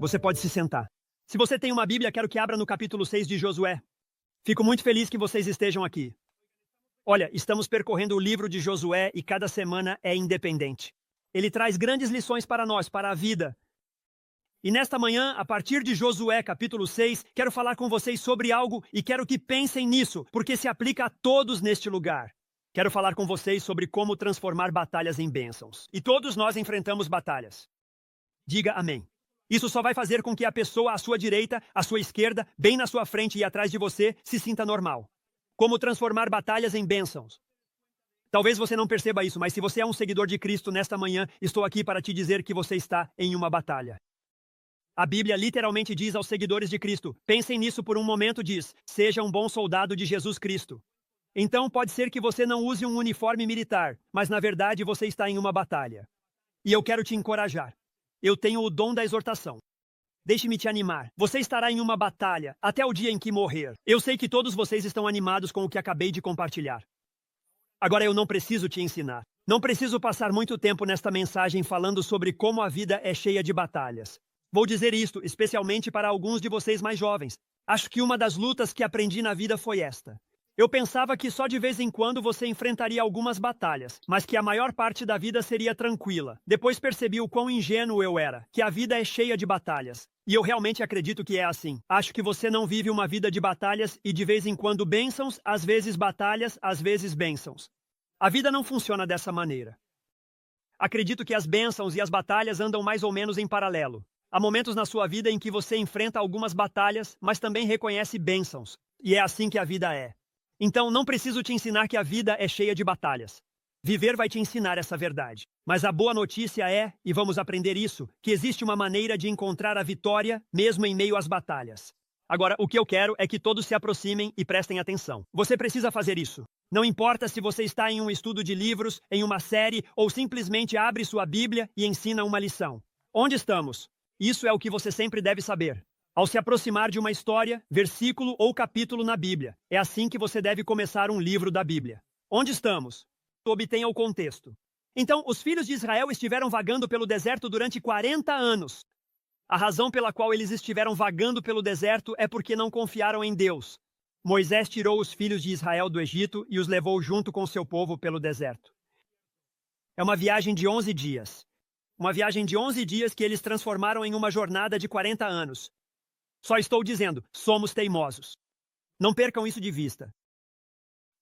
Você pode se sentar. Se você tem uma Bíblia, quero que abra no capítulo 6 de Josué. Fico muito feliz que vocês estejam aqui. Olha, estamos percorrendo o livro de Josué e cada semana é independente. Ele traz grandes lições para nós, para a vida. E nesta manhã, a partir de Josué, capítulo 6, quero falar com vocês sobre algo e quero que pensem nisso, porque se aplica a todos neste lugar. Quero falar com vocês sobre como transformar batalhas em bênçãos. E todos nós enfrentamos batalhas. Diga amém. Isso só vai fazer com que a pessoa à sua direita, à sua esquerda, bem na sua frente e atrás de você, se sinta normal. Como transformar batalhas em bênçãos. Talvez você não perceba isso, mas se você é um seguidor de Cristo nesta manhã, estou aqui para te dizer que você está em uma batalha. A Bíblia literalmente diz aos seguidores de Cristo, pensem nisso por um momento, diz, seja um bom soldado de Jesus Cristo. Então pode ser que você não use um uniforme militar, mas na verdade você está em uma batalha. E eu quero te encorajar. Eu tenho o dom da exortação. Deixe-me te animar. Você estará em uma batalha até o dia em que morrer. Eu sei que todos vocês estão animados com o que acabei de compartilhar. Agora eu não preciso te ensinar. Não preciso passar muito tempo nesta mensagem falando sobre como a vida é cheia de batalhas. Vou dizer isto especialmente para alguns de vocês mais jovens. Acho que uma das lutas que aprendi na vida foi esta. Eu pensava que só de vez em quando você enfrentaria algumas batalhas, mas que a maior parte da vida seria tranquila. Depois percebi o quão ingênuo eu era, que a vida é cheia de batalhas. E eu realmente acredito que é assim. Acho que você não vive uma vida de batalhas e de vez em quando bênçãos, às vezes batalhas, às vezes bênçãos. A vida não funciona dessa maneira. Acredito que as bênçãos e as batalhas andam mais ou menos em paralelo. Há momentos na sua vida em que você enfrenta algumas batalhas, mas também reconhece bênçãos. E é assim que a vida é. Então, não preciso te ensinar que a vida é cheia de batalhas. Viver vai te ensinar essa verdade. Mas a boa notícia é, e vamos aprender isso, que existe uma maneira de encontrar a vitória, mesmo em meio às batalhas. Agora, o que eu quero é que todos se aproximem e prestem atenção. Você precisa fazer isso. Não importa se você está em um estudo de livros, em uma série, ou simplesmente abre sua Bíblia e ensina uma lição. Onde estamos? Isso é o que você sempre deve saber. Ao se aproximar de uma história, versículo ou capítulo na Bíblia, é assim que você deve começar um livro da Bíblia. Onde estamos? Obtenha o contexto. Então, os filhos de Israel estiveram vagando pelo deserto durante 40 anos. A razão pela qual eles estiveram vagando pelo deserto é porque não confiaram em Deus. Moisés tirou os filhos de Israel do Egito e os levou junto com seu povo pelo deserto. É uma viagem de 11 dias. Uma viagem de 11 dias que eles transformaram em uma jornada de 40 anos. Só estou dizendo, somos teimosos. Não percam isso de vista.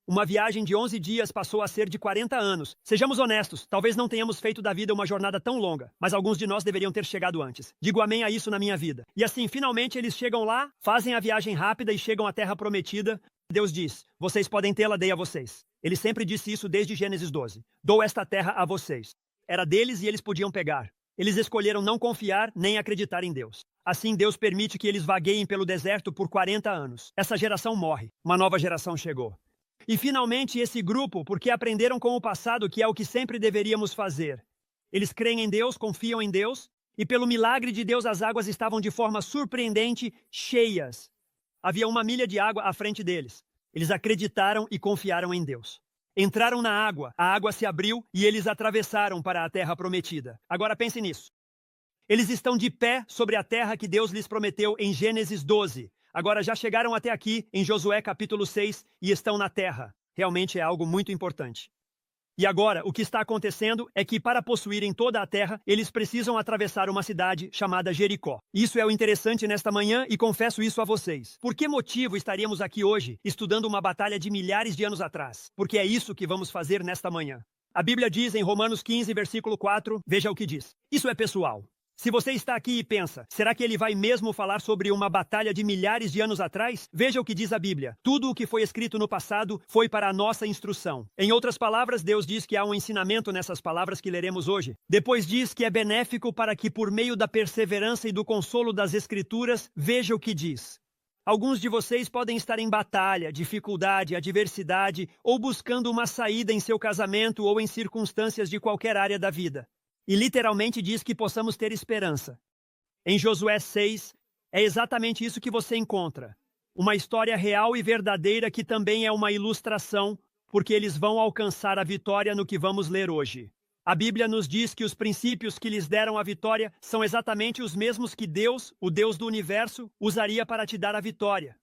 Uma viagem de 11 dias passou a ser de 40 anos. Sejamos honestos, talvez não tenhamos feito da vida uma jornada tão longa, mas alguns de nós deveriam ter chegado antes. Digo amém a isso na minha vida. E assim, finalmente eles chegam lá, fazem a viagem rápida e chegam à terra prometida. Deus diz, vocês podem tê-la, dei a vocês. Ele sempre disse isso desde Gênesis 12. Dou esta terra a vocês. Era deles e eles podiam pegar. Eles escolheram não confiar nem acreditar em Deus. Assim, Deus permite que eles vagueiem pelo deserto por 40 anos. Essa geração morre. Uma nova geração chegou. E finalmente esse grupo, porque aprenderam com o passado que é o que sempre deveríamos fazer. Eles creem em Deus, confiam em Deus, e pelo milagre de Deus as águas estavam de forma surpreendente cheias. Havia 1 milha de água à frente deles. Eles acreditaram e confiaram em Deus. Entraram na água, a água se abriu e eles atravessaram para a terra prometida. Agora pense nisso. Eles estão de pé sobre a terra que Deus lhes prometeu em Gênesis 12. Agora já chegaram até aqui em Josué capítulo 6 e estão na terra. Realmente é algo muito importante. E agora, o que está acontecendo é que para possuírem toda a terra, eles precisam atravessar uma cidade chamada Jericó. Isso é o interessante nesta manhã e confesso isso a vocês. Por que motivo estaríamos aqui hoje estudando uma batalha de milhares de anos atrás? Porque é isso que vamos fazer nesta manhã. A Bíblia diz em Romanos 15, versículo 4, veja o que diz. Isso é pessoal. Se você está aqui e pensa, será que ele vai mesmo falar sobre uma batalha de milhares de anos atrás? Veja o que diz a Bíblia. Tudo o que foi escrito no passado foi para a nossa instrução. Em outras palavras, Deus diz que há um ensinamento nessas palavras que leremos hoje. Depois diz que é benéfico para que por meio da perseverança e do consolo das Escrituras, veja o que diz. Alguns de vocês podem estar em batalha, dificuldade, adversidade ou buscando uma saída em seu casamento ou em circunstâncias de qualquer área da vida. E literalmente diz que possamos ter esperança. Em Josué 6, é exatamente isso que você encontra. Uma história real e verdadeira que também é uma ilustração, porque eles vão alcançar a vitória no que vamos ler hoje. A Bíblia nos diz que os princípios que lhes deram a vitória são exatamente os mesmos que Deus, o Deus do universo, usaria para te dar a vitória.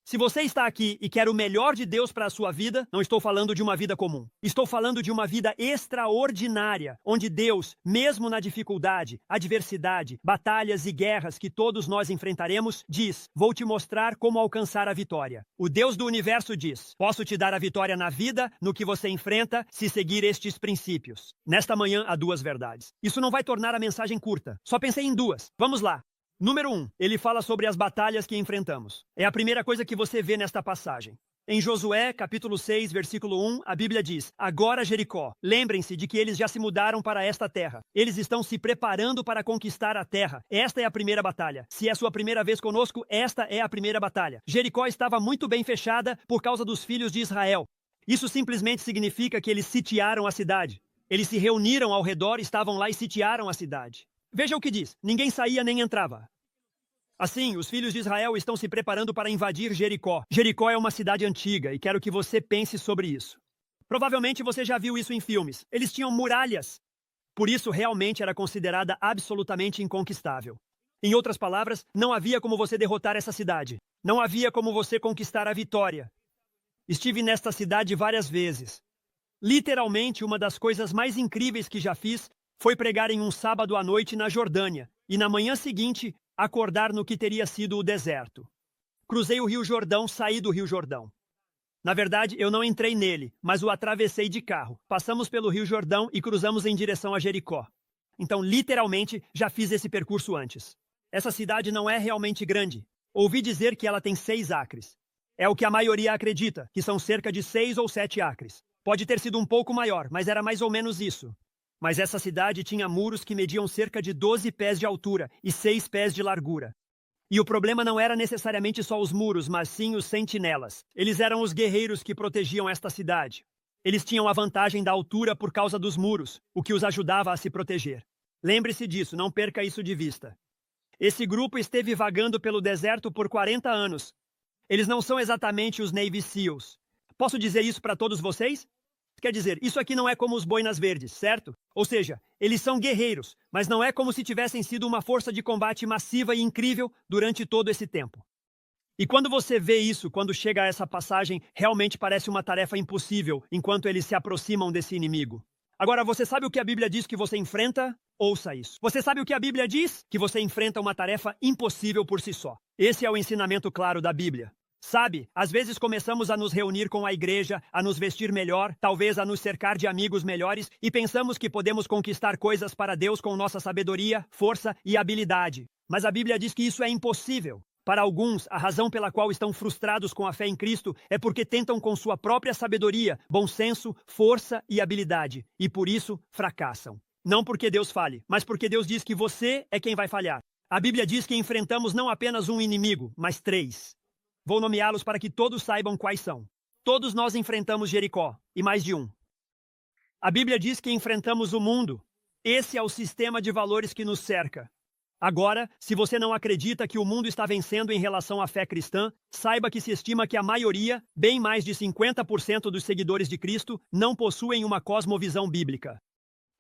Se você está aqui e quer o melhor de Deus para a sua vida, não estou falando de uma vida comum. Estou falando de uma vida extraordinária, onde Deus, mesmo na dificuldade, adversidade, batalhas e guerras que todos nós enfrentaremos, diz: vou te mostrar como alcançar a vitória. O Deus do universo diz: posso te dar a vitória na vida, no que você enfrenta, se seguir estes princípios. Nesta manhã há duas verdades. Isso não vai tornar a mensagem curta. Só pensei em duas. Vamos lá. Número 1, ele fala sobre as batalhas que enfrentamos. É a primeira coisa que você vê nesta passagem. Em Josué, capítulo 6, versículo 1, a Bíblia diz: agora Jericó, lembrem-se de que eles já se mudaram para esta terra. Eles estão se preparando para conquistar a terra. Esta é a primeira batalha. Se é sua primeira vez conosco, esta é a primeira batalha. Jericó estava muito bem fechada por causa dos filhos de Israel. Isso simplesmente significa que eles sitiaram a cidade. Eles se reuniram ao redor, estavam lá e sitiaram a cidade. Veja o que diz: ninguém saía nem entrava. Assim, os filhos de Israel estão se preparando para invadir Jericó. Jericó é uma cidade antiga e quero que você pense sobre isso. Provavelmente você já viu isso em filmes. Eles tinham muralhas. Por isso, realmente era considerada absolutamente inconquistável. Em outras palavras, não havia como você derrotar essa cidade. Não havia como você conquistar a vitória. Estive nesta cidade várias vezes. Literalmente, uma das coisas mais incríveis que já fiz foi pregar em um sábado à noite na Jordânia. E na manhã seguinte, acordar no que teria sido o deserto. Cruzei o Rio Jordão, saí do Rio Jordão. Na verdade, eu não entrei nele, mas o atravessei de carro. Passamos pelo Rio Jordão e cruzamos em direção a Jericó. Então, literalmente, já fiz esse percurso antes. Essa cidade não é realmente grande. Ouvi dizer que ela tem 6 acres. É o que a maioria acredita, que são cerca de 6 ou 7 acres. Pode ter sido um pouco maior, mas era mais ou menos isso. Mas essa cidade tinha muros que mediam cerca de 12 pés de altura e 6 pés de largura. E o problema não era necessariamente só os muros, mas sim os sentinelas. Eles eram os guerreiros que protegiam esta cidade. Eles tinham a vantagem da altura por causa dos muros, o que os ajudava a se proteger. Lembre-se disso, não perca isso de vista. Esse grupo esteve vagando pelo deserto por 40 anos. Eles não são exatamente os Navy SEALs. Posso dizer isso para todos vocês? Quer dizer, isso aqui não é como os boinas verdes, certo? Ou seja, eles são guerreiros, mas não é como se tivessem sido uma força de combate massiva e incrível durante todo esse tempo. E quando você vê isso, quando chega a essa passagem, realmente parece uma tarefa impossível enquanto eles se aproximam desse inimigo. Agora, você sabe o que a Bíblia diz que você enfrenta? Ouça isso. Você sabe o que a Bíblia diz? Que você enfrenta uma tarefa impossível por si só. Esse é o ensinamento claro da Bíblia. Sabe, às vezes começamos a nos reunir com a igreja, a nos vestir melhor, talvez a nos cercar de amigos melhores e pensamos que podemos conquistar coisas para Deus com nossa sabedoria, força e habilidade. Mas a Bíblia diz que isso é impossível. Para alguns, a razão pela qual estão frustrados com a fé em Cristo é porque tentam com sua própria sabedoria, bom senso, força e habilidade, e por isso fracassam. Não porque Deus falhe, mas porque Deus diz que você é quem vai falhar. A Bíblia diz que enfrentamos não apenas um inimigo, mas 3. Vou nomeá-los para que todos saibam quais são. Todos nós enfrentamos Jericó, e mais de um. A Bíblia diz que enfrentamos o mundo. Esse é o sistema de valores que nos cerca. Agora, se você não acredita que o mundo está vencendo em relação à fé cristã, saiba que se estima que a maioria, bem mais de 50% dos seguidores de Cristo, não possuem uma cosmovisão bíblica.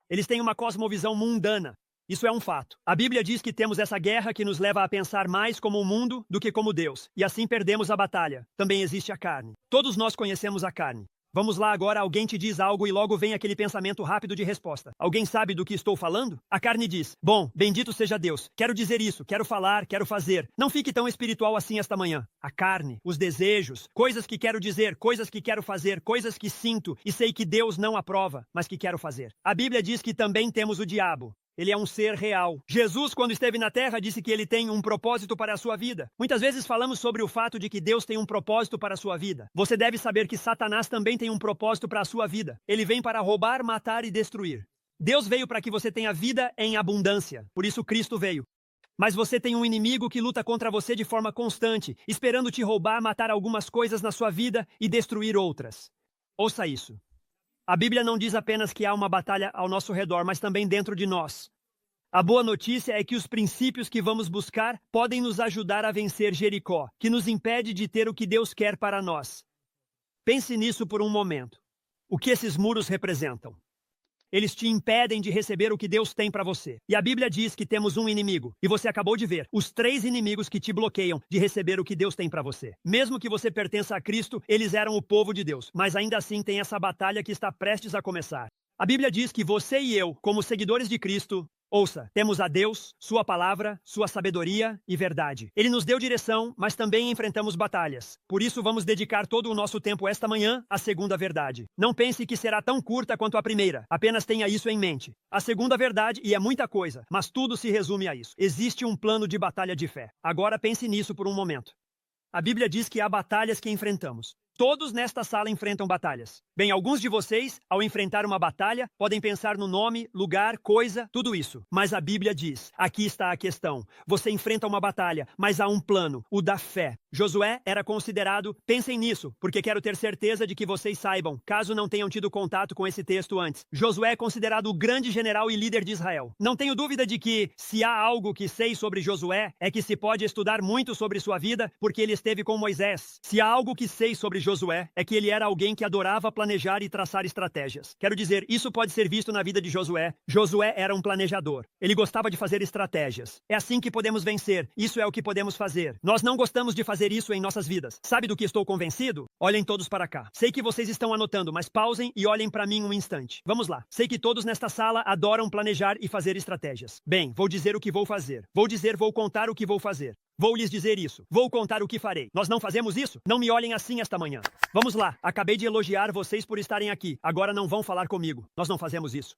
Eles têm uma cosmovisão mundana. Isso é um fato. A Bíblia diz que temos essa guerra que nos leva a pensar mais como o mundo do que como Deus, e assim perdemos a batalha. Também existe a carne. Todos nós conhecemos a carne. Vamos lá agora, alguém te diz algo e logo vem aquele pensamento rápido de resposta. Alguém sabe do que estou falando? A carne diz: bom, bendito seja Deus. Quero dizer isso, quero falar, quero fazer. Não fique tão espiritual assim esta manhã. A carne, os desejos, coisas que quero dizer, coisas que quero fazer, coisas que sinto e sei que Deus não aprova, mas que quero fazer. A Bíblia diz que também temos o diabo. Ele é um ser real. Jesus, quando esteve na Terra, disse que ele tem um propósito para a sua vida. Muitas vezes falamos sobre o fato de que Deus tem um propósito para a sua vida. Você deve saber que Satanás também tem um propósito para a sua vida. Ele vem para roubar, matar e destruir. Deus veio para que você tenha vida em abundância. Por isso Cristo veio. Mas você tem um inimigo que luta contra você de forma constante, esperando te roubar, matar algumas coisas na sua vida e destruir outras. Ouça isso. A Bíblia não diz apenas que há uma batalha ao nosso redor, mas também dentro de nós. A boa notícia é que os princípios que vamos buscar podem nos ajudar a vencer Jericó, que nos impede de ter o que Deus quer para nós. Pense nisso por um momento. O que esses muros representam? Eles te impedem de receber o que Deus tem para você. E a Bíblia diz que temos um inimigo. E você acabou de ver os 3 inimigos que te bloqueiam de receber o que Deus tem para você. Mesmo que você pertença a Cristo, eles eram o povo de Deus. Mas ainda assim tem essa batalha que está prestes a começar. A Bíblia diz que você e eu, como seguidores de Cristo, ouça, temos a Deus, sua palavra, sua sabedoria e verdade. Ele nos deu direção, mas também enfrentamos batalhas. Por isso vamos dedicar todo o nosso tempo esta manhã à segunda verdade. Não pense que será tão curta quanto a primeira. Apenas tenha isso em mente. A segunda verdade, e é muita coisa, mas tudo se resume a isso. Existe um plano de batalha de fé. Agora pense nisso por um momento. A Bíblia diz que há batalhas que enfrentamos. Todos nesta sala enfrentam batalhas. Bem, alguns de vocês, ao enfrentar uma batalha, podem pensar no nome, lugar, coisa, tudo isso. Mas a Bíblia diz, aqui está a questão. Você enfrenta uma batalha, mas há um plano, o da fé. Josué era considerado, pensem nisso, porque quero ter certeza de que vocês saibam, caso não tenham tido contato com esse texto antes. Josué é considerado o grande general e líder de Israel. Não tenho dúvida de que, se há algo que sei sobre Josué, é que se pode estudar muito sobre sua vida, porque ele esteve com Moisés. Se há algo que sei sobre Josué, é que ele era alguém que adorava planejar e traçar estratégias. Quero dizer, isso pode ser visto na vida de Josué. Josué era um planejador. Ele gostava de fazer estratégias. É assim que podemos vencer. Isso é o que podemos fazer. Nós não gostamos de fazer isso em nossas vidas. Sabe do que estou convencido? Olhem todos para cá. Sei que vocês estão anotando, mas pausem e olhem para mim um instante. Vamos lá. Sei que todos nesta sala adoram planejar e fazer estratégias. Bem, vou dizer o que vou fazer. Vou contar o que vou fazer. Vou lhes dizer isso. Vou contar o que farei. Nós não fazemos isso? Não me olhem assim esta manhã. Vamos lá. Acabei de elogiar vocês por estarem aqui. Agora não vão falar comigo. Nós não fazemos isso.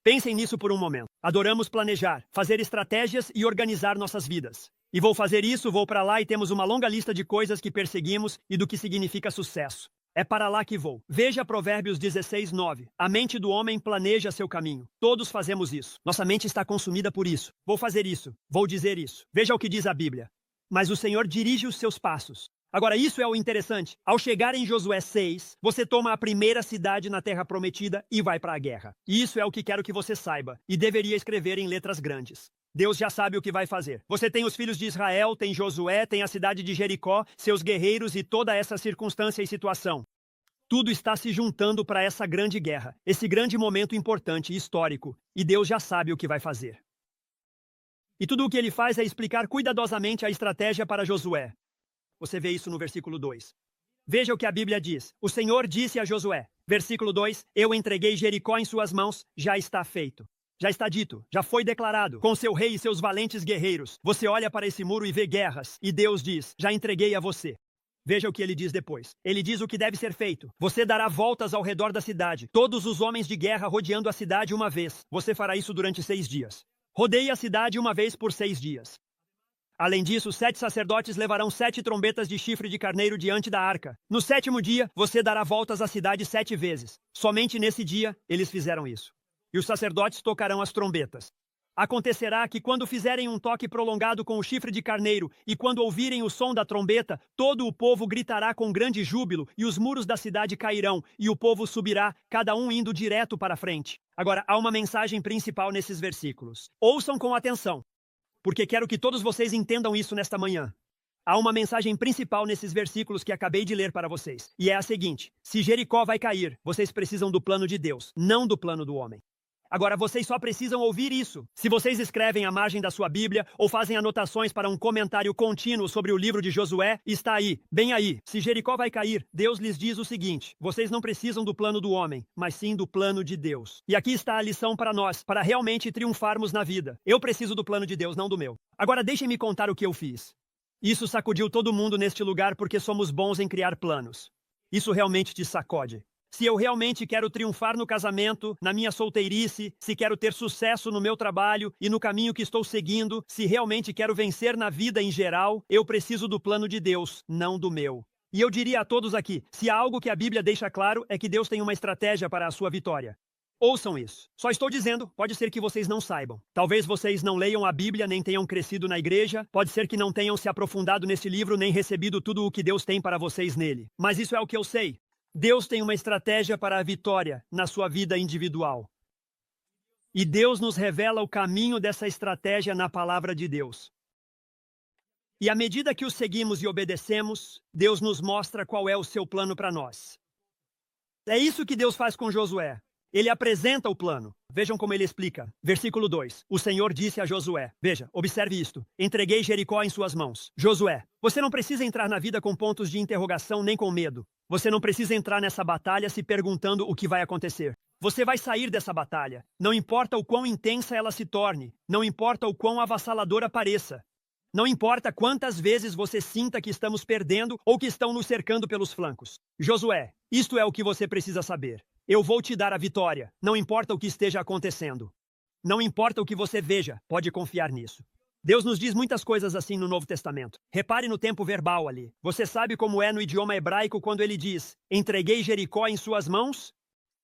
Pensem nisso por um momento. Adoramos planejar, fazer estratégias e organizar nossas vidas. E vou fazer isso, vou para lá e temos uma longa lista de coisas que perseguimos e do que significa sucesso. É para lá que vou. Veja Provérbios 16:9. A mente do homem planeja seu caminho. Todos fazemos isso. Nossa mente está consumida por isso. Vou fazer isso. Vou dizer isso. Veja o que diz a Bíblia. Mas o Senhor dirige os seus passos. Agora, isso é o interessante. Ao chegar em Josué 6, você toma a primeira cidade na Terra Prometida e vai para a guerra. E isso é o que quero que você saiba, e deveria escrever em letras grandes. Deus já sabe o que vai fazer. Você tem os filhos de Israel, tem Josué, tem a cidade de Jericó, seus guerreiros e toda essa circunstância e situação. Tudo está se juntando para essa grande guerra, esse grande momento importante e histórico, e Deus já sabe o que vai fazer. E tudo o que ele faz é explicar cuidadosamente a estratégia para Josué. Você vê isso no versículo 2. Veja o que a Bíblia diz. O Senhor disse a Josué, versículo 2, eu entreguei Jericó em suas mãos, já está feito. Já está dito, já foi declarado, com seu rei e seus valentes guerreiros. Você olha para esse muro e vê guerras, e Deus diz, já entreguei a você. Veja o que ele diz depois. Ele diz o que deve ser feito. Você dará voltas ao redor da cidade, todos os homens de guerra rodeando a cidade uma vez. Você fará isso durante 6 dias. Rodeie a cidade uma vez por 6 dias. Além disso, 7 sacerdotes levarão 7 trombetas de chifre de carneiro diante da arca. No 7º dia, você dará voltas à cidade 7 vezes. Somente nesse dia, eles fizeram isso. E os sacerdotes tocarão as trombetas. Acontecerá que quando fizerem um toque prolongado com o chifre de carneiro e quando ouvirem o som da trombeta, todo o povo gritará com grande júbilo e os muros da cidade cairão e o povo subirá, cada um indo direto para a frente. Agora, há uma mensagem principal nesses versículos. Ouçam com atenção, porque quero que todos vocês entendam isso nesta manhã. Há uma mensagem principal nesses versículos que acabei de ler para vocês. E é a seguinte: se Jericó vai cair, vocês precisam do plano de Deus, não do plano do homem. Agora, vocês só precisam ouvir isso. Se vocês escrevem à margem da sua Bíblia ou fazem anotações para um comentário contínuo sobre o livro de Josué, está aí, bem aí. Se Jericó vai cair, Deus lhes diz o seguinte: vocês não precisam do plano do homem, mas sim do plano de Deus. E aqui está a lição para nós, para realmente triunfarmos na vida. Eu preciso do plano de Deus, não do meu. Agora, deixem-me contar o que eu fiz. Isso sacudiu todo mundo neste lugar porque somos bons em criar planos. Isso realmente te sacode. Se eu realmente quero triunfar no casamento, na minha solteirice, se quero ter sucesso no meu trabalho e no caminho que estou seguindo, se realmente quero vencer na vida em geral, eu preciso do plano de Deus, não do meu. E eu diria a todos aqui, se há algo que a Bíblia deixa claro, é que Deus tem uma estratégia para a sua vitória. Ouçam isso. Só estou dizendo, pode ser que vocês não saibam. Talvez vocês não leiam a Bíblia nem tenham crescido na igreja, pode ser que não tenham se aprofundado nesse livro nem recebido tudo o que Deus tem para vocês nele. Mas isso é o que eu sei. Deus tem uma estratégia para a vitória na sua vida individual. E Deus nos revela o caminho dessa estratégia na palavra de Deus. E à medida que o seguimos e obedecemos, Deus nos mostra qual é o seu plano para nós. É isso que Deus faz com Josué. Ele apresenta o plano. Vejam como ele explica. Versículo 2. O Senhor disse a Josué. Veja, observe isto. Entreguei Jericó em suas mãos. Josué, você não precisa entrar na vida com pontos de interrogação nem com medo. Você não precisa entrar nessa batalha se perguntando o que vai acontecer. Você vai sair dessa batalha. Não importa o quão intensa ela se torne. Não importa o quão avassaladora pareça. Não importa quantas vezes você sinta que estamos perdendo ou que estão nos cercando pelos flancos. Josué, isto é o que você precisa saber. Eu vou te dar a vitória, não importa o que esteja acontecendo. Não importa o que você veja, pode confiar nisso. Deus nos diz muitas coisas assim no Novo Testamento. Repare no tempo verbal ali. Você sabe como é no idioma hebraico quando ele diz: entreguei Jericó em suas mãos?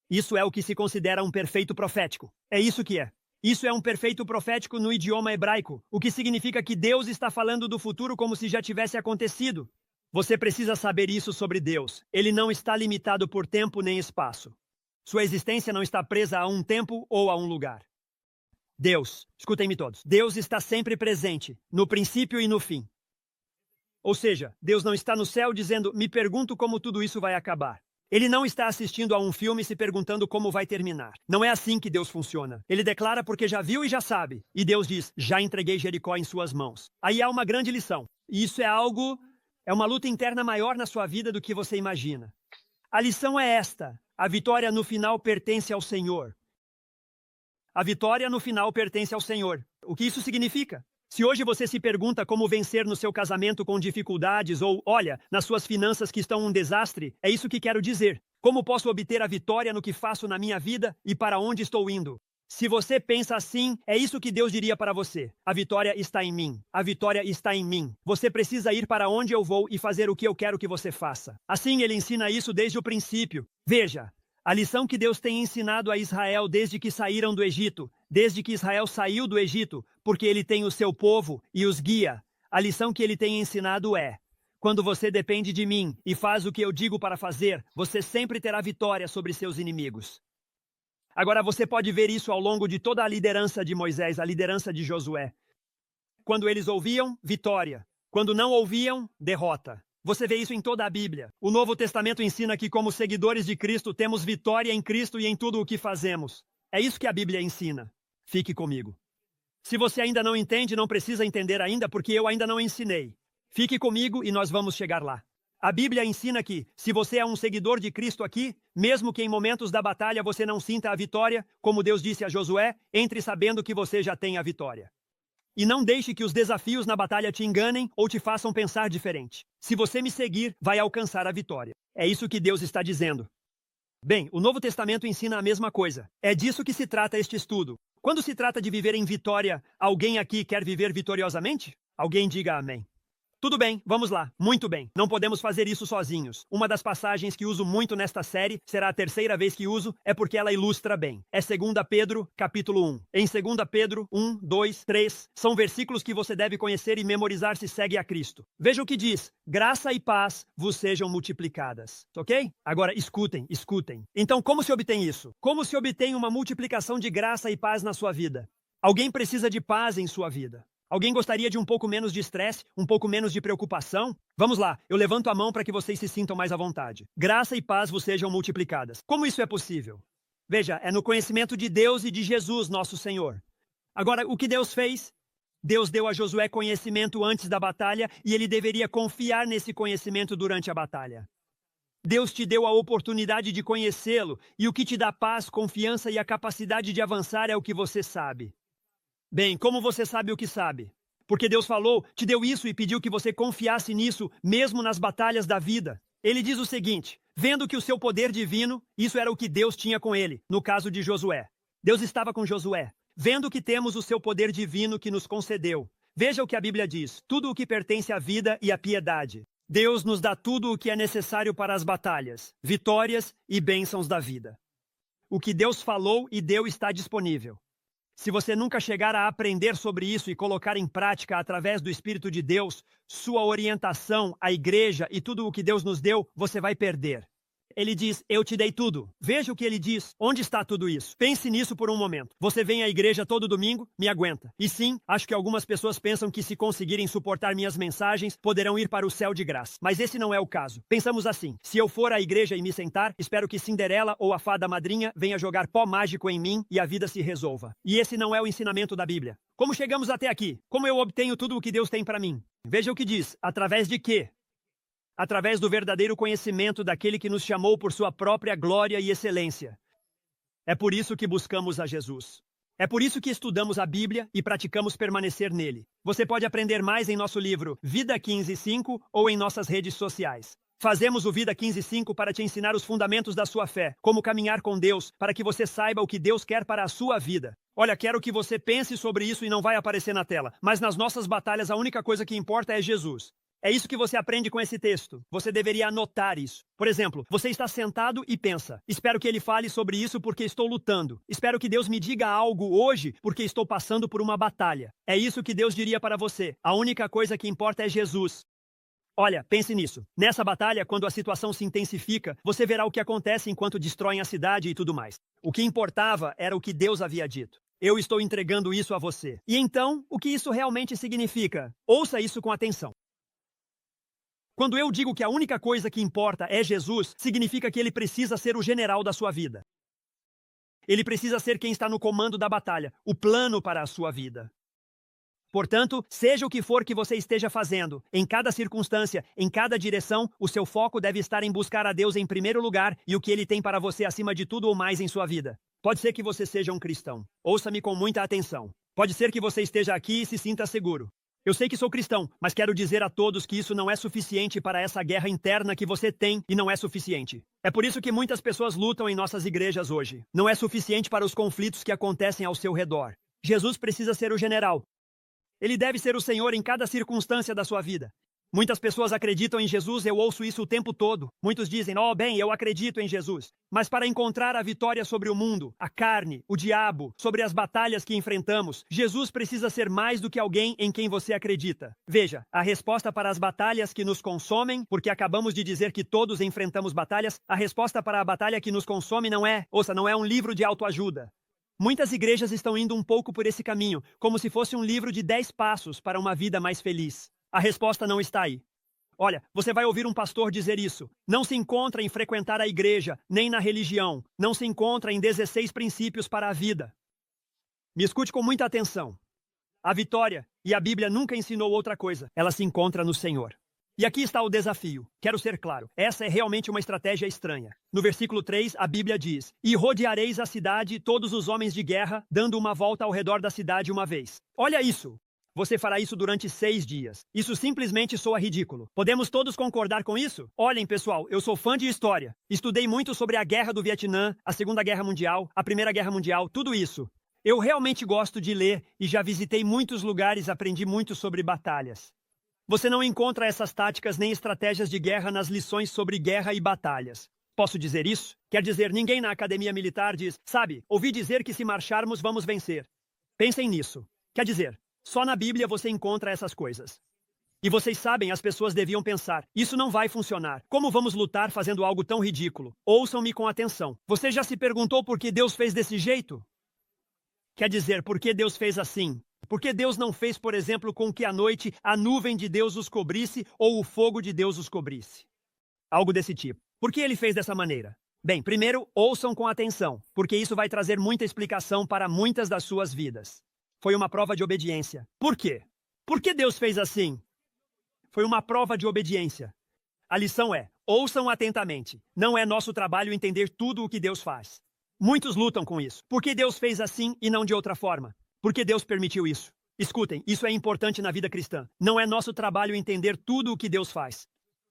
Isso é o que se considera um perfeito profético. É isso que é. Isso é um perfeito profético no idioma hebraico, o que significa que Deus está falando do futuro como se já tivesse acontecido. Você precisa saber isso sobre Deus. Ele não está limitado por tempo nem espaço. Sua existência não está presa a um tempo ou a um lugar. Deus, escutem-me todos, Deus está sempre presente, no princípio e no fim. Ou seja, Deus não está no céu dizendo, me pergunto como tudo isso vai acabar. Ele não está assistindo a um filme se perguntando como vai terminar. Não é assim que Deus funciona. Ele declara porque já viu e já sabe. E Deus diz, já entreguei Jericó em suas mãos. Aí há uma grande lição. E isso é uma luta interna maior na sua vida do que você imagina. A lição é esta. A vitória no final pertence ao Senhor. A vitória no final pertence ao Senhor. O que isso significa? Se hoje você se pergunta como vencer no seu casamento com dificuldades ou, olha, nas suas finanças que estão um desastre, é isso que quero dizer. Como posso obter a vitória no que faço na minha vida e para onde estou indo? Se você pensa assim, é isso que Deus diria para você. A vitória está em mim. A vitória está em mim. Você precisa ir para onde eu vou e fazer o que eu quero que você faça. Assim, ele ensina isso desde o princípio. Veja, a lição que Deus tem ensinado a Israel desde que saíram do Egito, desde que Israel saiu do Egito, porque ele tem o seu povo e os guia. A lição que ele tem ensinado é: quando você depende de mim e faz o que eu digo para fazer, você sempre terá vitória sobre seus inimigos. Agora você pode ver isso ao longo de toda a liderança de Moisés, a liderança de Josué. Quando eles ouviam, vitória. Quando não ouviam, derrota. Você vê isso em toda a Bíblia. O Novo Testamento ensina que como seguidores de Cristo temos vitória em Cristo e em tudo o que fazemos. É isso que a Bíblia ensina. Fique comigo. Se você ainda não entende, não precisa entender ainda, porque eu ainda não ensinei. Fique comigo e nós vamos chegar lá. A Bíblia ensina que, se você é um seguidor de Cristo aqui, mesmo que em momentos da batalha você não sinta a vitória, como Deus disse a Josué, entre sabendo que você já tem a vitória. E não deixe que os desafios na batalha te enganem ou te façam pensar diferente. Se você me seguir, vai alcançar a vitória. É isso que Deus está dizendo. Bem, o Novo Testamento ensina a mesma coisa. É disso que se trata este estudo. Quando se trata de viver em vitória, alguém aqui quer viver vitoriosamente? Alguém diga amém. Tudo bem, vamos lá. Muito bem. Não podemos fazer isso sozinhos. Uma das passagens que uso muito nesta série, será a terceira vez que uso, é porque ela ilustra bem. É 2 Pedro, capítulo 1. Em 2 Pedro 1, 2, 3, são versículos que você deve conhecer e memorizar se segue a Cristo. Veja o que diz. Graça e paz vos sejam multiplicadas. Ok? Agora, escutem. Então, como se obtém isso? Como se obtém uma multiplicação de graça e paz na sua vida? Alguém precisa de paz em sua vida. Alguém gostaria de um pouco menos de estresse, um pouco menos de preocupação? Vamos lá, eu levanto a mão para que vocês se sintam mais à vontade. Graça e paz vos sejam multiplicadas. Como isso é possível? Veja, é no conhecimento de Deus e de Jesus, nosso Senhor. Agora, o que Deus fez? Deus deu a Josué conhecimento antes da batalha e ele deveria confiar nesse conhecimento durante a batalha. Deus te deu a oportunidade de conhecê-lo e o que te dá paz, confiança e a capacidade de avançar é o que você sabe. Bem, como você sabe o que sabe? Porque Deus falou, te deu isso e pediu que você confiasse nisso, mesmo nas batalhas da vida. Ele diz o seguinte, vendo que o seu poder divino, isso era o que Deus tinha com ele, no caso de Josué. Deus estava com Josué, vendo que temos o seu poder divino que nos concedeu. Veja o que a Bíblia diz, tudo o que pertence à vida e à piedade. Deus nos dá tudo o que é necessário para as batalhas, vitórias e bênçãos da vida. O que Deus falou e deu está disponível. Se você nunca chegar a aprender sobre isso e colocar em prática através do Espírito de Deus, sua orientação, a igreja e tudo o que Deus nos deu, você vai perder. Ele diz, eu te dei tudo. Veja o que ele diz. Onde está tudo isso? Pense nisso por um momento. Você vem à igreja todo domingo, me aguenta. E sim, acho que algumas pessoas pensam que se conseguirem suportar minhas mensagens, poderão ir para o céu de graça. Mas esse não é o caso. Pensamos assim, se eu for à igreja e me sentar, espero que Cinderela ou a fada madrinha venha jogar pó mágico em mim e a vida se resolva. E esse não é o ensinamento da Bíblia. Como chegamos até aqui? Como eu obtenho tudo o que Deus tem para mim? Veja o que diz. Através de quê? Através do verdadeiro conhecimento daquele que nos chamou por sua própria glória e excelência. É por isso que buscamos a Jesus. É por isso que estudamos a Bíblia e praticamos permanecer nele. Você pode aprender mais em nosso livro Vida 15:5 ou em nossas redes sociais. Fazemos o Vida 15:5 para te ensinar os fundamentos da sua fé, como caminhar com Deus, para que você saiba o que Deus quer para a sua vida. Olha, quero que você pense sobre isso e não vai aparecer na tela, mas nas nossas batalhas a única coisa que importa é Jesus. É isso que você aprende com esse texto. Você deveria anotar isso. Por exemplo, você está sentado e pensa, espero que ele fale sobre isso porque estou lutando. Espero que Deus me diga algo hoje porque estou passando por uma batalha. É isso que Deus diria para você. A única coisa que importa é Jesus. Olha, pense nisso. Nessa batalha, quando a situação se intensifica, você verá o que acontece enquanto destroem a cidade e tudo mais. O que importava era o que Deus havia dito. Eu estou entregando isso a você. E então, o que isso realmente significa? Ouça isso com atenção. Quando eu digo que a única coisa que importa é Jesus, significa que ele precisa ser o general da sua vida. Ele precisa ser quem está no comando da batalha, o plano para a sua vida. Portanto, seja o que for que você esteja fazendo, em cada circunstância, em cada direção, o seu foco deve estar em buscar a Deus em primeiro lugar e o que ele tem para você acima de tudo ou mais em sua vida. Pode ser que você seja um cristão. Ouça-me com muita atenção. Pode ser que você esteja aqui e se sinta seguro. Eu sei que sou cristão, mas quero dizer a todos que isso não é suficiente para essa guerra interna que você tem e não é suficiente. É por isso que muitas pessoas lutam em nossas igrejas hoje. Não é suficiente para os conflitos que acontecem ao seu redor. Jesus precisa ser o general. Ele deve ser o Senhor em cada circunstância da sua vida. Muitas pessoas acreditam em Jesus, eu ouço isso o tempo todo. Muitos dizem, bem, eu acredito em Jesus. Mas para encontrar a vitória sobre o mundo, a carne, o diabo, sobre as batalhas que enfrentamos, Jesus precisa ser mais do que alguém em quem você acredita. Veja, a resposta para as batalhas que nos consomem, porque acabamos de dizer que todos enfrentamos batalhas, a resposta para a batalha que nos consome não é um livro de autoajuda. Muitas igrejas estão indo um pouco por esse caminho, como se fosse um livro de 10 passos para uma vida mais feliz. A resposta não está aí. Olha, você vai ouvir um pastor dizer isso. Não se encontra em frequentar a igreja, nem na religião. Não se encontra em 16 princípios para a vida. Me escute com muita atenção. A vitória, e a Bíblia nunca ensinou outra coisa, ela se encontra no Senhor. E aqui está o desafio. Quero ser claro, essa é realmente uma estratégia estranha. No versículo 3, a Bíblia diz, e rodeareis a cidade todos os homens de guerra, dando uma volta ao redor da cidade uma vez. Olha isso! Você fará isso durante 6 dias. Isso simplesmente soa ridículo. Podemos todos concordar com isso? Olhem, pessoal, eu sou fã de história. Estudei muito sobre a Guerra do Vietnã, a Segunda Guerra Mundial, a Primeira Guerra Mundial, tudo isso. Eu realmente gosto de ler e já visitei muitos lugares, aprendi muito sobre batalhas. Você não encontra essas táticas nem estratégias de guerra nas lições sobre guerra e batalhas. Posso dizer isso? Quer dizer, ninguém na academia militar diz, sabe, ouvi dizer que se marcharmos vamos vencer. Pensem nisso. Quer dizer, só na Bíblia você encontra essas coisas. E vocês sabem, as pessoas deviam pensar, isso não vai funcionar. Como vamos lutar fazendo algo tão ridículo? Ouçam-me com atenção. Você já se perguntou por que Deus fez desse jeito? Quer dizer, por que Deus fez assim? Por que Deus não fez, por exemplo, com que à noite a nuvem de Deus os cobrisse ou o fogo de Deus os cobrisse? Algo desse tipo. Por que ele fez dessa maneira? Bem, primeiro, ouçam com atenção, porque isso vai trazer muita explicação para muitas das suas vidas. Foi uma prova de obediência. Por quê? Por que Deus fez assim? Foi uma prova de obediência. A lição é, ouçam atentamente. Não é nosso trabalho entender tudo o que Deus faz. Muitos lutam com isso. Por que Deus fez assim e não de outra forma? Por que Deus permitiu isso? Escutem, isso é importante na vida cristã. Não é nosso trabalho entender tudo o que Deus faz.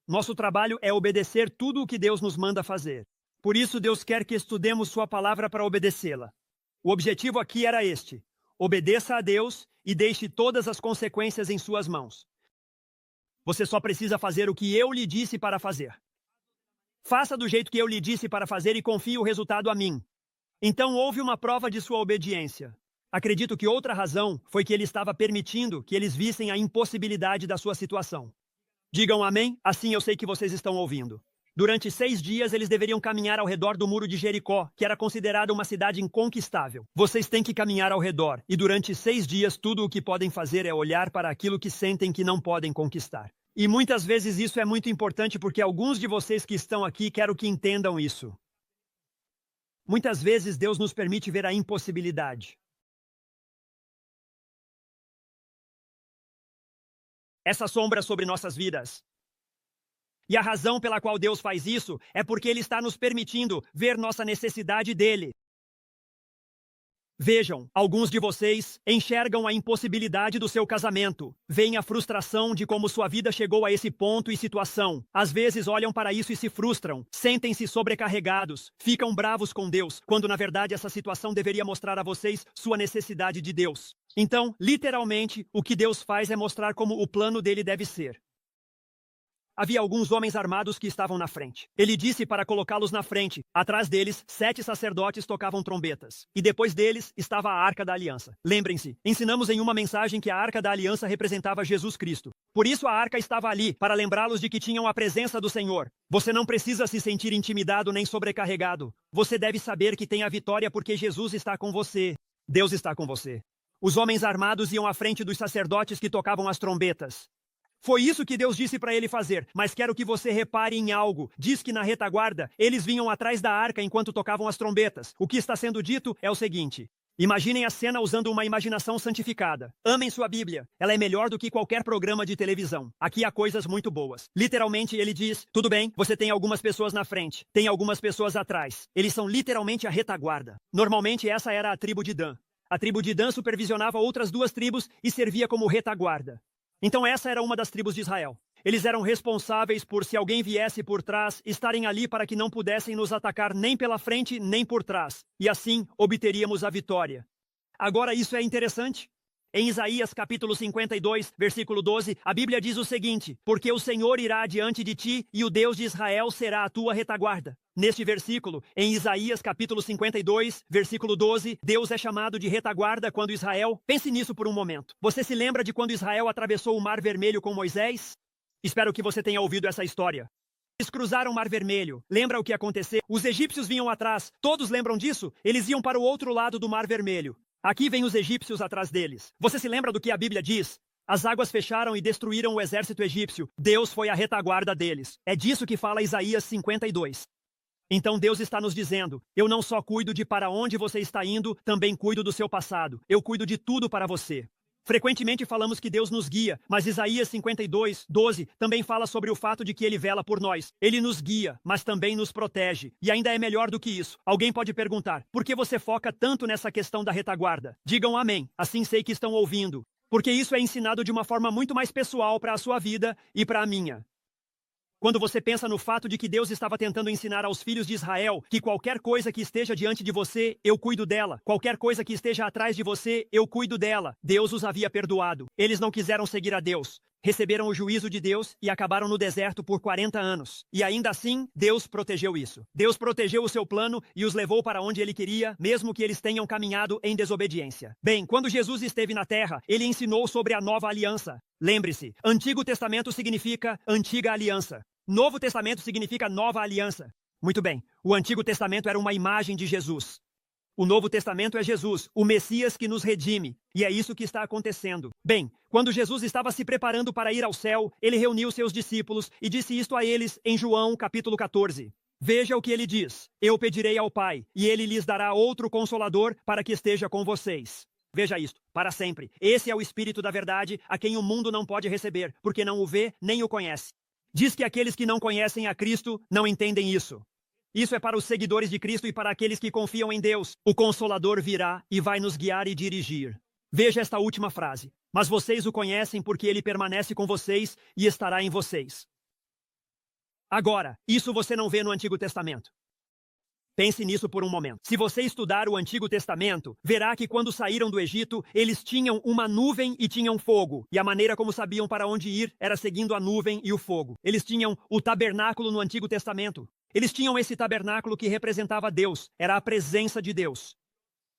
Nosso trabalho é obedecer tudo o que Deus nos manda fazer. Por isso Deus quer que estudemos sua palavra para obedecê-la. O objetivo aqui era este. Obedeça a Deus e deixe todas as consequências em suas mãos. Você só precisa fazer o que eu lhe disse para fazer. Faça do jeito que eu lhe disse para fazer e confie o resultado a mim. Então houve uma prova de sua obediência. Acredito que outra razão foi que ele estava permitindo que eles vissem a impossibilidade da sua situação. Digam amém, assim eu sei que vocês estão ouvindo. Durante 6 dias, eles deveriam caminhar ao redor do muro de Jericó, que era considerada uma cidade inconquistável. Vocês têm que caminhar ao redor, e durante 6 dias, tudo o que podem fazer é olhar para aquilo que sentem que não podem conquistar. E muitas vezes isso é muito importante porque alguns de vocês que estão aqui quero que entendam isso. Muitas vezes Deus nos permite ver a impossibilidade. Essa sombra sobre nossas vidas. E a razão pela qual Deus faz isso é porque Ele está nos permitindo ver nossa necessidade dele. Vejam, alguns de vocês enxergam a impossibilidade do seu casamento, veem a frustração de como sua vida chegou a esse ponto e situação. Às vezes olham para isso e se frustram, sentem-se sobrecarregados, ficam bravos com Deus, quando na verdade essa situação deveria mostrar a vocês sua necessidade de Deus. Então, literalmente, o que Deus faz é mostrar como o plano dele deve ser. Havia alguns homens armados que estavam na frente. Ele disse para colocá-los na frente. Atrás deles, 7 sacerdotes tocavam trombetas. E depois deles estava a Arca da Aliança. Lembrem-se, ensinamos em uma mensagem que a Arca da Aliança representava Jesus Cristo. Por isso a Arca estava ali, para lembrá-los de que tinham a presença do Senhor. Você não precisa se sentir intimidado nem sobrecarregado. Você deve saber que tem a vitória porque Jesus está com você. Deus está com você. Os homens armados iam à frente dos sacerdotes que tocavam as trombetas. Foi isso que Deus disse para ele fazer, mas quero que você repare em algo. Diz que na retaguarda, eles vinham atrás da arca enquanto tocavam as trombetas. O que está sendo dito é o seguinte. Imaginem a cena usando uma imaginação santificada. Amem sua Bíblia. Ela é melhor do que qualquer programa de televisão. Aqui há coisas muito boas. Literalmente, ele diz, tudo bem, você tem algumas pessoas na frente, tem algumas pessoas atrás. Eles são literalmente a retaguarda. Normalmente, essa era a tribo de Dan. A tribo de Dan supervisionava outras 2 tribos e servia como retaguarda. Então essa era uma das tribos de Israel. Eles eram responsáveis por, se alguém viesse por trás, estarem ali para que não pudessem nos atacar nem pela frente nem por trás. E assim obteríamos a vitória. Agora isso é interessante. Em Isaías capítulo 52, versículo 12, a Bíblia diz o seguinte: porque o Senhor irá diante de ti e o Deus de Israel será a tua retaguarda. Neste versículo, em Isaías capítulo 52, versículo 12, Deus é chamado de retaguarda quando Israel... Pense nisso por um momento. Você se lembra de quando Israel atravessou o Mar Vermelho com Moisés? Espero que você tenha ouvido essa história. Eles cruzaram o Mar Vermelho. Lembra o que aconteceu? Os egípcios vinham atrás. Todos lembram disso? Eles iam para o outro lado do Mar Vermelho. Aqui vêm os egípcios atrás deles. Você se lembra do que a Bíblia diz? As águas fecharam e destruíram o exército egípcio. Deus foi a retaguarda deles. É disso que fala Isaías 52. Então Deus está nos dizendo, eu não só cuido de para onde você está indo, também cuido do seu passado. Eu cuido de tudo para você. Frequentemente falamos que Deus nos guia, mas Isaías 52, 12 também fala sobre o fato de que Ele vela por nós. Ele nos guia, mas também nos protege. E ainda é melhor do que isso. Alguém pode perguntar, por que você foca tanto nessa questão da retaguarda? Digam amém, assim sei que estão ouvindo. Porque isso é ensinado de uma forma muito mais pessoal para a sua vida e para a minha. Quando você pensa no fato de que Deus estava tentando ensinar aos filhos de Israel que qualquer coisa que esteja diante de você, eu cuido dela. Qualquer coisa que esteja atrás de você, eu cuido dela. Deus os havia perdoado. Eles não quiseram seguir a Deus. Receberam o juízo de Deus e acabaram no deserto por 40 anos. E ainda assim, Deus protegeu isso. Deus protegeu o seu plano e os levou para onde Ele queria, mesmo que eles tenham caminhado em desobediência. Bem, quando Jesus esteve na terra, Ele ensinou sobre a nova aliança. Lembre-se, Antigo Testamento significa Antiga Aliança. Novo Testamento significa Nova Aliança. Muito bem, o Antigo Testamento era uma imagem de Jesus. O Novo Testamento é Jesus, o Messias que nos redime. E é isso que está acontecendo. Bem, quando Jesus estava se preparando para ir ao céu, ele reuniu seus discípulos e disse isto a eles em João capítulo 14. Veja o que ele diz. Eu pedirei ao Pai, e ele lhes dará outro Consolador para que esteja com vocês. Veja isto, para sempre. Esse é o Espírito da verdade, a quem o mundo não pode receber, porque não o vê nem o conhece. Diz que aqueles que não conhecem a Cristo não entendem isso. Isso é para os seguidores de Cristo e para aqueles que confiam em Deus. O Consolador virá e vai nos guiar e dirigir. Veja esta última frase. Mas vocês o conhecem porque ele permanece com vocês e estará em vocês. Agora, isso você não vê no Antigo Testamento. Pense nisso por um momento. Se você estudar o Antigo Testamento, verá que quando saíram do Egito, eles tinham uma nuvem e tinham fogo. E a maneira como sabiam para onde ir era seguindo a nuvem e o fogo. Eles tinham o tabernáculo no Antigo Testamento. Eles tinham esse tabernáculo que representava Deus. Era a presença de Deus.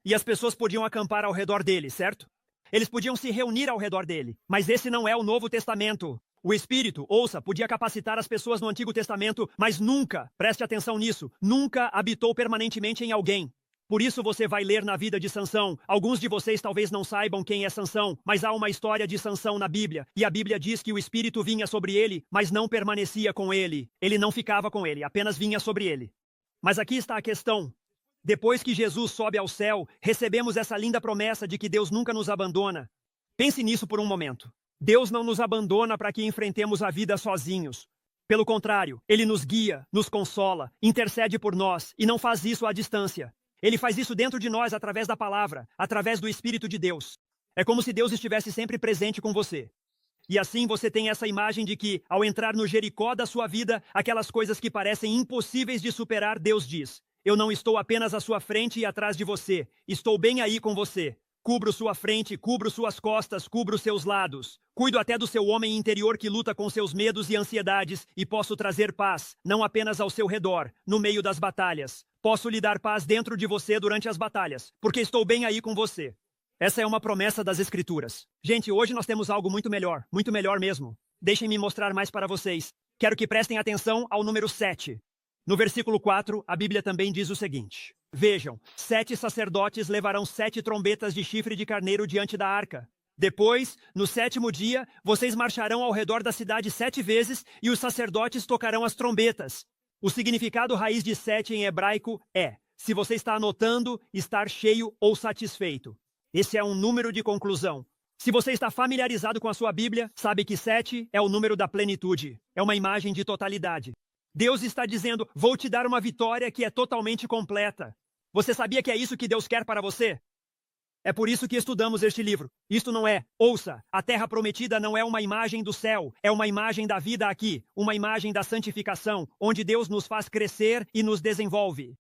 E as pessoas podiam acampar ao redor dele, certo? Eles podiam se reunir ao redor dele. Mas esse não é o Novo Testamento. O Espírito, ouça, podia capacitar as pessoas no Antigo Testamento, mas nunca, preste atenção nisso, nunca habitou permanentemente em alguém. Por isso você vai ler na vida de Sansão. Alguns de vocês talvez não saibam quem é Sansão, mas há uma história de Sansão na Bíblia, e a Bíblia diz que o Espírito vinha sobre ele, mas não permanecia com ele. Ele não ficava com ele, apenas vinha sobre ele. Mas aqui está a questão. Depois que Jesus sobe ao céu, recebemos essa linda promessa de que Deus nunca nos abandona. Pense nisso por um momento. Deus não nos abandona para que enfrentemos a vida sozinhos. Pelo contrário, Ele nos guia, nos consola, intercede por nós e não faz isso à distância. Ele faz isso dentro de nós através da palavra, através do Espírito de Deus. É como se Deus estivesse sempre presente com você. E assim você tem essa imagem de que, ao entrar no Jericó da sua vida, aquelas coisas que parecem impossíveis de superar, Deus diz: eu não estou apenas à sua frente e atrás de você, estou bem aí com você. Cubro sua frente, cubro suas costas, cubro seus lados. Cuido até do seu homem interior que luta com seus medos e ansiedades e posso trazer paz, não apenas ao seu redor, no meio das batalhas. Posso lhe dar paz dentro de você durante as batalhas, porque estou bem aí com você. Essa é uma promessa das Escrituras. Gente, hoje nós temos algo muito melhor mesmo. Deixem-me mostrar mais para vocês. Quero que prestem atenção ao número 7. No versículo 4, a Bíblia também diz o seguinte: vejam, 7 sacerdotes levarão 7 trombetas de chifre de carneiro diante da arca. Depois, no 7º dia, vocês marcharão ao redor da cidade 7 vezes e os sacerdotes tocarão as trombetas. O significado raiz de 7 em hebraico é, se você está anotando, estar cheio ou satisfeito. Esse é um número de conclusão. Se você está familiarizado com a sua Bíblia, sabe que 7 é o número da plenitude. É uma imagem de totalidade. Deus está dizendo, vou te dar uma vitória que é totalmente completa. Você sabia que é isso que Deus quer para você? É por isso que estudamos este livro. Isto não é, ouça, a terra prometida não é uma imagem do céu, é uma imagem da vida aqui, uma imagem da santificação, onde Deus nos faz crescer e nos desenvolve.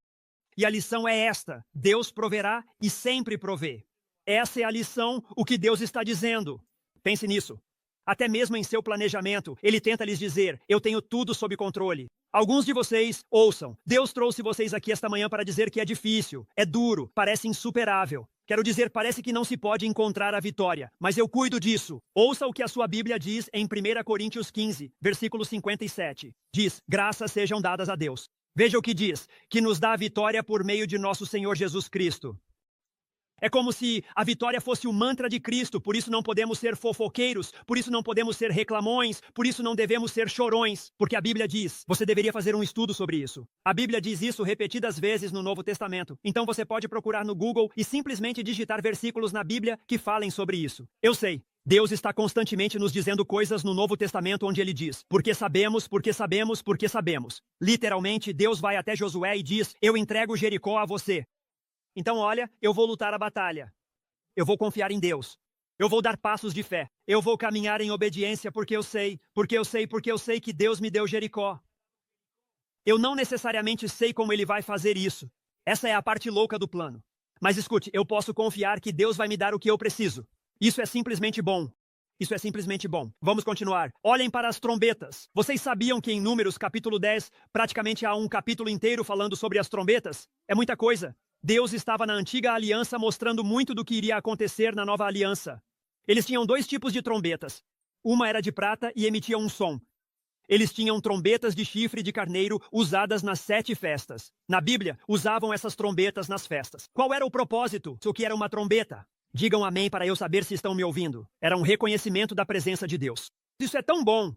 E a lição é esta, Deus proverá e sempre provê. Essa é a lição, o que Deus está dizendo. Pense nisso. Até mesmo em seu planejamento, ele tenta lhes dizer, eu tenho tudo sob controle. Alguns de vocês, ouçam, Deus trouxe vocês aqui esta manhã para dizer que é difícil, é duro, parece insuperável. Quero dizer, parece que não se pode encontrar a vitória, mas eu cuido disso. Ouça o que a sua Bíblia diz em 1 Coríntios 15, versículo 57. Diz, graças sejam dadas a Deus. Veja o que diz, que nos dá a vitória por meio de nosso Senhor Jesus Cristo. É como se a vitória fosse o mantra de Cristo, por isso não podemos ser fofoqueiros, por isso não podemos ser reclamões, por isso não devemos ser chorões, porque a Bíblia diz, você deveria fazer um estudo sobre isso. A Bíblia diz isso repetidas vezes no Novo Testamento, então você pode procurar no Google e simplesmente digitar versículos na Bíblia que falem sobre isso. Eu sei, Deus está constantemente nos dizendo coisas no Novo Testamento onde ele diz, porque sabemos, porque sabemos, porque sabemos. Literalmente, Deus vai até Josué e diz, eu entrego Jericó a você. Então, olha, eu vou lutar a batalha. Eu vou confiar em Deus. Eu vou dar passos de fé. Eu vou caminhar em obediência porque eu sei que Deus me deu Jericó. Eu não necessariamente sei como ele vai fazer isso. Essa é a parte louca do plano. Mas escute, eu posso confiar que Deus vai me dar o que eu preciso. Isso é simplesmente bom. Isso é simplesmente bom. Vamos continuar. Olhem para as trombetas. Vocês sabiam que em Números capítulo 10, praticamente há um capítulo inteiro falando sobre as trombetas? É muita coisa. Deus estava na antiga aliança mostrando muito do que iria acontecer na nova aliança. Eles tinham 2 tipos de trombetas. Uma era de prata e emitia um som. Eles tinham trombetas de chifre de carneiro usadas nas 7 festas. Na Bíblia, usavam essas trombetas nas festas. Qual era o propósito? O que era uma trombeta? Digam amém para eu saber se estão me ouvindo. Era um reconhecimento da presença de Deus. Isso é tão bom.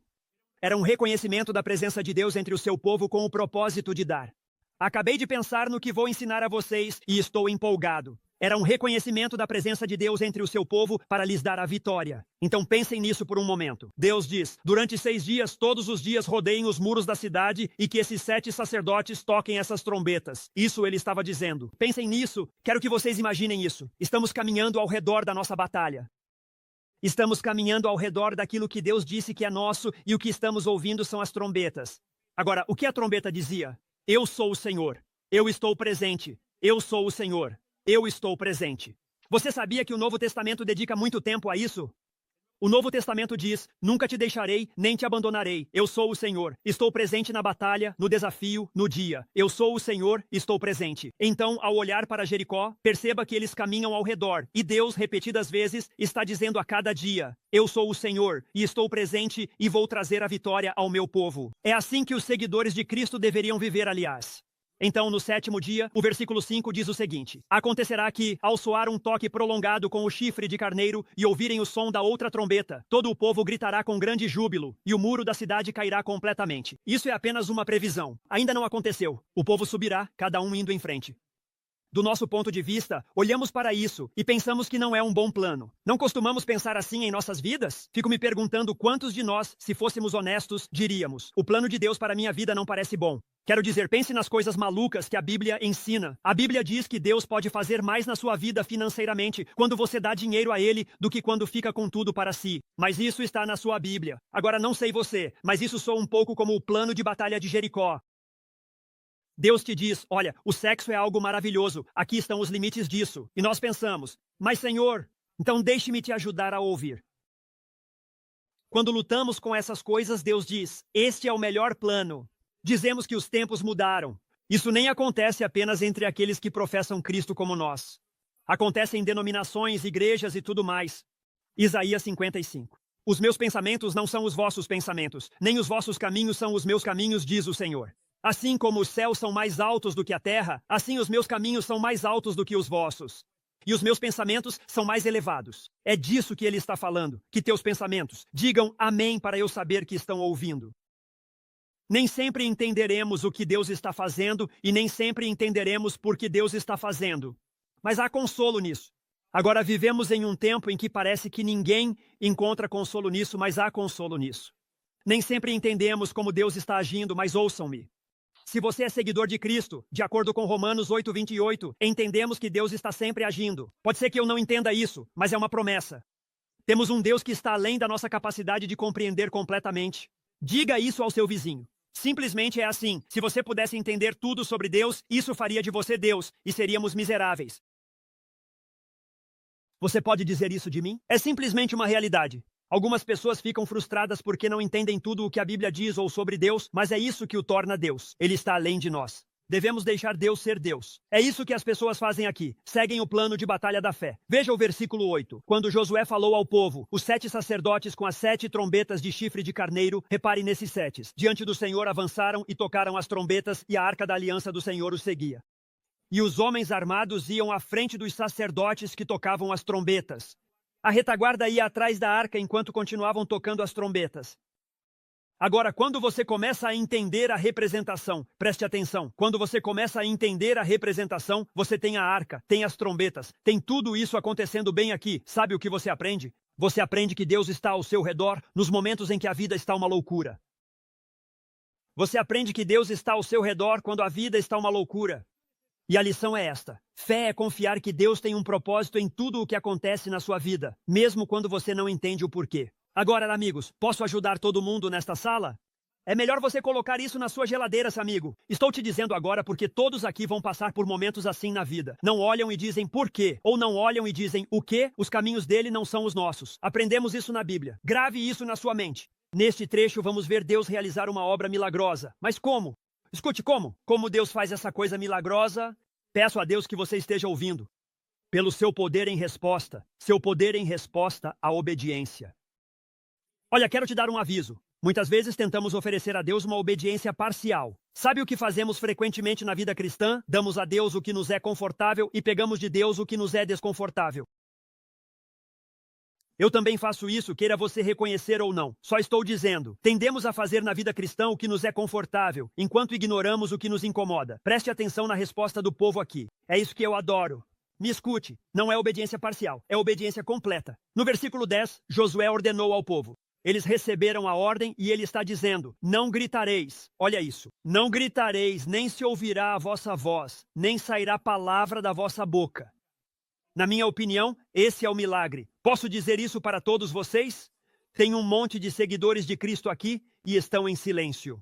Era um reconhecimento da presença de Deus entre o seu povo com o propósito de dar. Acabei de pensar no que vou ensinar a vocês e estou empolgado. Era um reconhecimento da presença de Deus entre o seu povo para lhes dar a vitória. Então pensem nisso por um momento. Deus diz, durante 6 dias, todos os dias rodeiem os muros da cidade e que esses 7 sacerdotes toquem essas trombetas. Isso ele estava dizendo. Pensem nisso. Quero que vocês imaginem isso. Estamos caminhando ao redor da nossa batalha. Estamos caminhando ao redor daquilo que Deus disse que é nosso e o que estamos ouvindo são as trombetas. Agora, o que a trombeta dizia? Eu sou o Senhor. Eu estou presente. Eu sou o Senhor. Eu estou presente. Você sabia que o Novo Testamento dedica muito tempo a isso? O Novo Testamento diz: nunca te deixarei, nem te abandonarei. Eu sou o Senhor. Estou presente na batalha, no desafio, no dia. Eu sou o Senhor, estou presente. Então, ao olhar para Jericó, perceba que eles caminham ao redor. E Deus, repetidas vezes, está dizendo a cada dia: eu sou o Senhor, e estou presente, e vou trazer a vitória ao meu povo. É assim que os seguidores de Cristo deveriam viver, aliás. Então, no 7º dia, o versículo 5 diz o seguinte: acontecerá que, ao soar um toque prolongado com o chifre de carneiro e ouvirem o som da outra trombeta, todo o povo gritará com grande júbilo, e o muro da cidade cairá completamente. Isso é apenas uma previsão. Ainda não aconteceu. O povo subirá, cada um indo em frente. Do nosso ponto de vista, olhamos para isso e pensamos que não é um bom plano. Não costumamos pensar assim em nossas vidas? Fico me perguntando quantos de nós, se fôssemos honestos, diríamos: o plano de Deus para minha vida não parece bom. Quero dizer, pense nas coisas malucas que a Bíblia ensina. A Bíblia diz que Deus pode fazer mais na sua vida financeiramente quando você dá dinheiro a Ele do que quando fica com tudo para si. Mas isso está na sua Bíblia. Agora, não sei você, mas isso soa um pouco como o plano de batalha de Jericó. Deus te diz: olha, o sexo é algo maravilhoso, aqui estão os limites disso. E nós pensamos: mas Senhor, então deixe-me te ajudar a ouvir. Quando lutamos com essas coisas, Deus diz: este é o melhor plano. Dizemos que os tempos mudaram. Isso nem acontece apenas entre aqueles que professam Cristo como nós. Acontece em denominações, igrejas e tudo mais. Isaías 55. Os meus pensamentos não são os vossos pensamentos, nem os vossos caminhos são os meus caminhos, diz o Senhor. Assim como os céus são mais altos do que a terra, assim os meus caminhos são mais altos do que os vossos. E os meus pensamentos são mais elevados. É disso que ele está falando, que teus pensamentos digam amém para eu saber que estão ouvindo. Nem sempre entenderemos o que Deus está fazendo e nem sempre entenderemos por que Deus está fazendo. Mas há consolo nisso. Agora vivemos em um tempo em que parece que ninguém encontra consolo nisso, mas há consolo nisso. Nem sempre entendemos como Deus está agindo, mas ouçam-me. Se você é seguidor de Cristo, de acordo com Romanos 8:28, entendemos que Deus está sempre agindo. Pode ser que eu não entenda isso, mas é uma promessa. Temos um Deus que está além da nossa capacidade de compreender completamente. Diga isso ao seu vizinho. Simplesmente é assim. Se você pudesse entender tudo sobre Deus, isso faria de você Deus, e seríamos miseráveis. Você pode dizer isso de mim? É simplesmente uma realidade. Algumas pessoas ficam frustradas porque não entendem tudo o que a Bíblia diz ou sobre Deus, mas é isso que o torna Deus. Ele está além de nós. Devemos deixar Deus ser Deus. É isso que as pessoas fazem aqui. Seguem o plano de batalha da fé. Veja o versículo 8. Quando Josué falou ao povo, os 7 sacerdotes com as 7 trombetas de chifre de carneiro, repare nesses 7. Diante do Senhor avançaram e tocaram as trombetas, e a arca da aliança do Senhor os seguia. E os homens armados iam à frente dos sacerdotes que tocavam as trombetas. A retaguarda ia atrás da arca enquanto continuavam tocando as trombetas. Agora, quando você começa a entender a representação, preste atenção, quando você começa a entender a representação, você tem a arca, tem as trombetas, tem tudo isso acontecendo bem aqui. Sabe o que você aprende? Você aprende que Deus está ao seu redor nos momentos em que a vida está uma loucura. Você aprende que Deus está ao seu redor quando a vida está uma loucura. E a lição é esta: fé é confiar que Deus tem um propósito em tudo o que acontece na sua vida, mesmo quando você não entende o porquê. Agora, amigos, posso ajudar todo mundo nesta sala? É melhor você colocar isso na sua geladeira, seu amigo. Estou te dizendo agora porque todos aqui vão passar por momentos assim na vida. Não olham e dizem por quê, ou não olham e dizem o quê, os caminhos dele não são os nossos. Aprendemos isso na Bíblia. Grave isso na sua mente. Neste trecho vamos ver Deus realizar uma obra milagrosa. Mas como? Escute como. Como Deus faz essa coisa milagrosa? Peço a Deus que você esteja ouvindo. Pelo seu poder em resposta. Seu poder em resposta à obediência. Olha, quero te dar um aviso. Muitas vezes tentamos oferecer a Deus uma obediência parcial. Sabe o que fazemos frequentemente na vida cristã? Damos a Deus o que nos é confortável e pegamos de Deus o que nos é desconfortável. Eu também faço isso, queira você reconhecer ou não. Só estou dizendo. Tendemos a fazer na vida cristã o que nos é confortável, enquanto ignoramos o que nos incomoda. Preste atenção na resposta do povo aqui. É isso que eu adoro. Me escute. Não é obediência parcial, é obediência completa. No versículo 10, Josué ordenou ao povo. Eles receberam a ordem e ele está dizendo: não gritareis. Olha isso. Não gritareis, nem se ouvirá a vossa voz, nem sairá palavra da vossa boca. Na minha opinião, esse é o milagre. Posso dizer isso para todos vocês? Tem um monte de seguidores de Cristo aqui e estão em silêncio.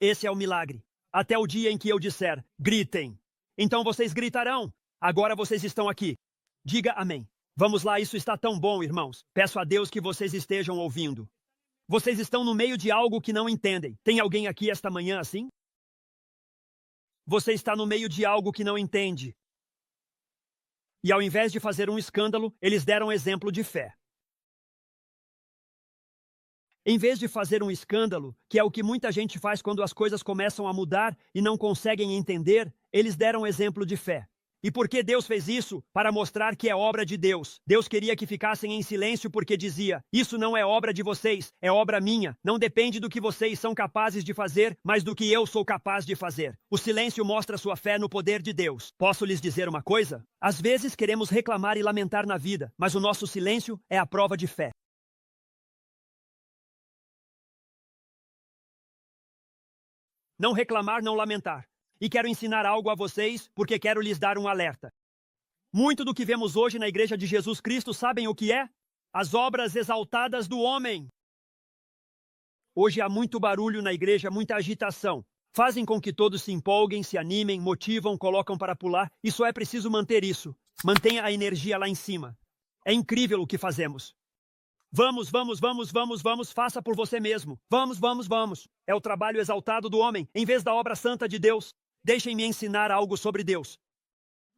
Esse é o milagre. Até o dia em que eu disser, gritem. Então vocês gritarão. Agora vocês estão aqui. Diga amém. Vamos lá, isso está tão bom, irmãos. Peço a Deus que vocês estejam ouvindo. Vocês estão no meio de algo que não entendem. Tem alguém aqui esta manhã assim? Você está no meio de algo que não entende. E ao invés de fazer um escândalo, eles deram exemplo de fé. Em vez de fazer um escândalo, que é o que muita gente faz quando as coisas começam a mudar e não conseguem entender, eles deram exemplo de fé. E por que Deus fez isso? Para mostrar que é obra de Deus. Deus queria que ficassem em silêncio porque dizia: isso não é obra de vocês, é obra minha. Não depende do que vocês são capazes de fazer, mas do que eu sou capaz de fazer. O silêncio mostra sua fé no poder de Deus. Posso lhes dizer uma coisa? Às vezes queremos reclamar e lamentar na vida, mas o nosso silêncio é a prova de fé. Não reclamar, não lamentar. E quero ensinar algo a vocês, porque quero lhes dar um alerta. Muito do que vemos hoje na Igreja de Jesus Cristo, sabem o que é? As obras exaltadas do homem. Hoje há muito barulho na igreja, muita agitação. Fazem com que todos se empolguem, se animem, motivam, colocam para pular, e só é preciso manter isso. Mantenha a energia lá em cima. É incrível o que fazemos. Vamos, vamos, vamos, vamos, vamos, faça por você mesmo. Vamos, vamos, vamos. É o trabalho exaltado do homem, em vez da obra santa de Deus. Deixem-me ensinar algo sobre Deus.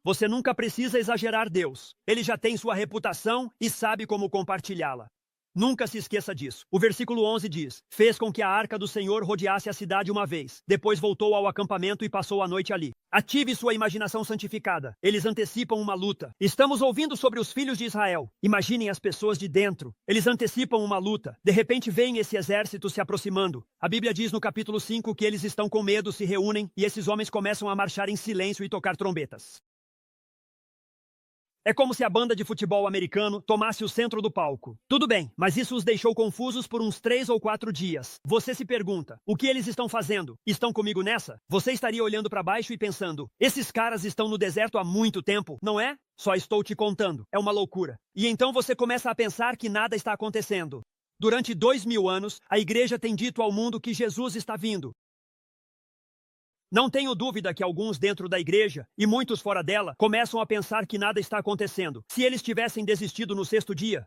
Você nunca precisa exagerar Deus. Ele já tem sua reputação e sabe como compartilhá-la. Nunca se esqueça disso. O versículo 11 diz: fez com que a arca do Senhor rodeasse a cidade uma vez. Depois voltou ao acampamento e passou a noite ali. Ative sua imaginação santificada. Eles antecipam uma luta. Estamos ouvindo sobre os filhos de Israel. Imaginem as pessoas de dentro. Eles antecipam uma luta. De repente veem esse exército se aproximando. A Bíblia diz no capítulo 5 que eles estão com medo, se reúnem, e esses homens começam a marchar em silêncio e tocar trombetas. É como se a banda de futebol americano tomasse o centro do palco. Tudo bem, mas isso os deixou confusos por uns 3 ou 4 dias. Você se pergunta, o que eles estão fazendo? Estão comigo nessa? Você estaria olhando para baixo e pensando, esses caras estão no deserto há muito tempo, não é? Só estou te contando. É uma loucura. E então você começa a pensar que nada está acontecendo. Durante 2000 anos, a igreja tem dito ao mundo que Jesus está vindo. Não tenho dúvida que alguns dentro da igreja, e muitos fora dela, começam a pensar que nada está acontecendo. Se eles tivessem desistido no 6º dia.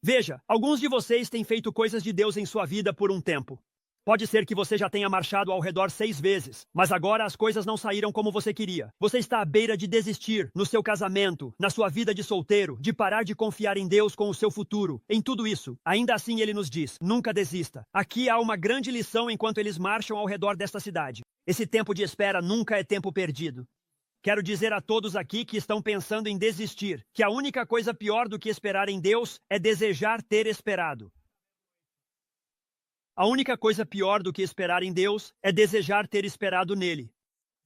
Veja, alguns de vocês têm feito coisas de Deus em sua vida por um tempo. Pode ser que você já tenha marchado ao redor 6 vezes, mas agora as coisas não saíram como você queria. Você está à beira de desistir no seu casamento, na sua vida de solteiro, de parar de confiar em Deus com o seu futuro, em tudo isso. Ainda assim ele nos diz, nunca desista. Aqui há uma grande lição enquanto eles marcham ao redor desta cidade. Esse tempo de espera nunca é tempo perdido. Quero dizer a todos aqui que estão pensando em desistir, que a única coisa pior do que esperar em Deus é desejar ter esperado. A única coisa pior do que esperar em Deus é desejar ter esperado nele.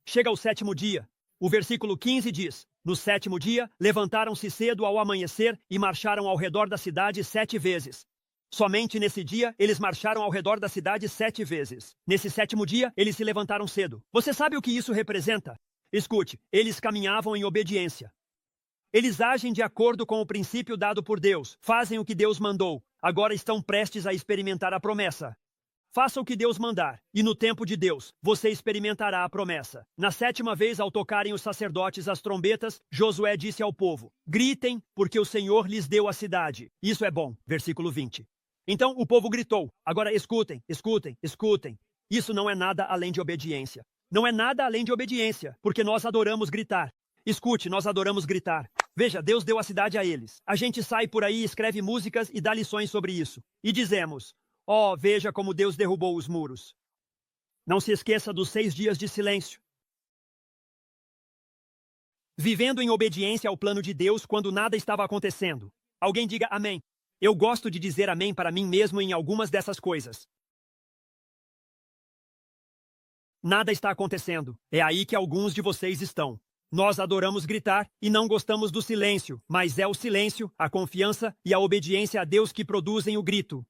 Chega o 7º dia. O versículo 15 diz: no 7º dia, levantaram-se cedo ao amanhecer e marcharam ao redor da cidade 7 vezes. Somente nesse dia, eles marcharam ao redor da cidade 7 vezes. Nesse 7º dia, eles se levantaram cedo. Você sabe o que isso representa? Escute, eles caminhavam em obediência. Eles agem de acordo com o princípio dado por Deus, fazem o que Deus mandou, agora estão prestes a experimentar a promessa. Faça o que Deus mandar, e no tempo de Deus, você experimentará a promessa. Na 7ª vez, ao tocarem os sacerdotes as trombetas, Josué disse ao povo, gritem, porque o Senhor lhes deu a cidade. Isso é bom. Versículo 20. Então o povo gritou, agora escutem, escutem, escutem. Isso não é nada além de obediência. Não é nada além de obediência, porque nós adoramos gritar. Escute, nós adoramos gritar. Veja, Deus deu a cidade a eles. A gente sai por aí, escreve músicas e dá lições sobre isso. E dizemos, oh, veja como Deus derrubou os muros. Não se esqueça dos 6 dias de silêncio. Vivendo em obediência ao plano de Deus quando nada estava acontecendo. Alguém diga amém. Eu gosto de dizer amém para mim mesmo em algumas dessas coisas. Nada está acontecendo. É aí que alguns de vocês estão. Nós adoramos gritar e não gostamos do silêncio, mas é o silêncio, a confiança e a obediência a Deus que produzem o grito.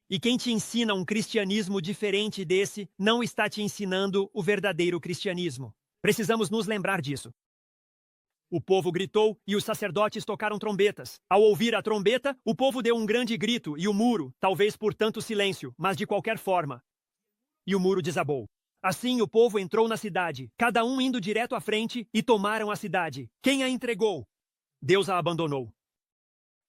E quem te ensina um cristianismo diferente desse não está te ensinando o verdadeiro cristianismo. Precisamos nos lembrar disso. O povo gritou e os sacerdotes tocaram trombetas. Ao ouvir a trombeta, o povo deu um grande grito e o muro, talvez por tanto silêncio, mas de qualquer forma. E o muro desabou. Assim o povo entrou na cidade, cada um indo direto à frente, e tomaram a cidade. Quem a entregou? Deus a abandonou.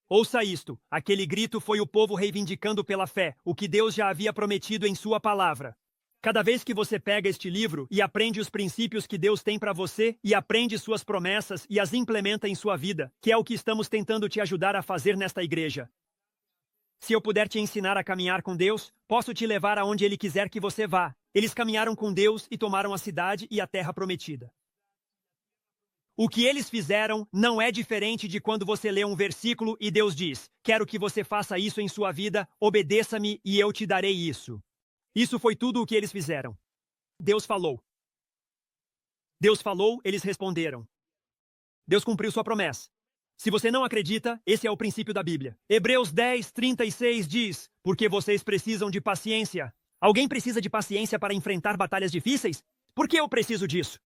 Ouça isto, aquele grito foi o povo reivindicando pela fé o que Deus já havia prometido em sua palavra. Cada vez que você pega este livro e aprende os princípios que Deus tem para você e aprende suas promessas e as implementa em sua vida, que é o que estamos tentando te ajudar a fazer nesta igreja. Se eu puder te ensinar a caminhar com Deus, posso te levar aonde Ele quiser que você vá. Eles caminharam com Deus e tomaram a cidade e a terra prometida. O que eles fizeram não é diferente de quando você lê um versículo e Deus diz: quero que você faça isso em sua vida, obedeça-me e eu te darei isso. Isso foi tudo o que eles fizeram. Deus falou. Deus falou, eles responderam. Deus cumpriu sua promessa. Se você não acredita, esse é o princípio da Bíblia. Hebreus 10:36 diz: porque vocês precisam de paciência. Alguém precisa de paciência para enfrentar batalhas difíceis? Por que eu preciso disso?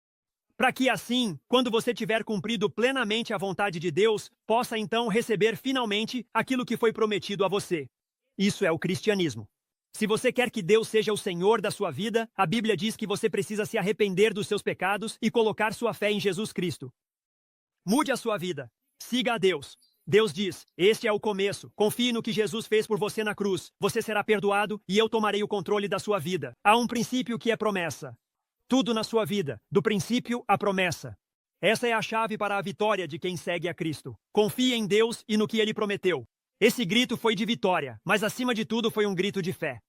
Para que assim, quando você tiver cumprido plenamente a vontade de Deus, possa então receber finalmente aquilo que foi prometido a você. Isso é o cristianismo. Se você quer que Deus seja o Senhor da sua vida, a Bíblia diz que você precisa se arrepender dos seus pecados e colocar sua fé em Jesus Cristo. Mude a sua vida. Siga a Deus. Deus diz: este é o começo. Confie no que Jesus fez por você na cruz. Você será perdoado e eu tomarei o controle da sua vida. Há um princípio que é promessa. Tudo na sua vida, do princípio à promessa. Essa é a chave para a vitória de quem segue a Cristo. Confie em Deus e no que Ele prometeu. Esse grito foi de vitória, mas acima de tudo foi um grito de fé.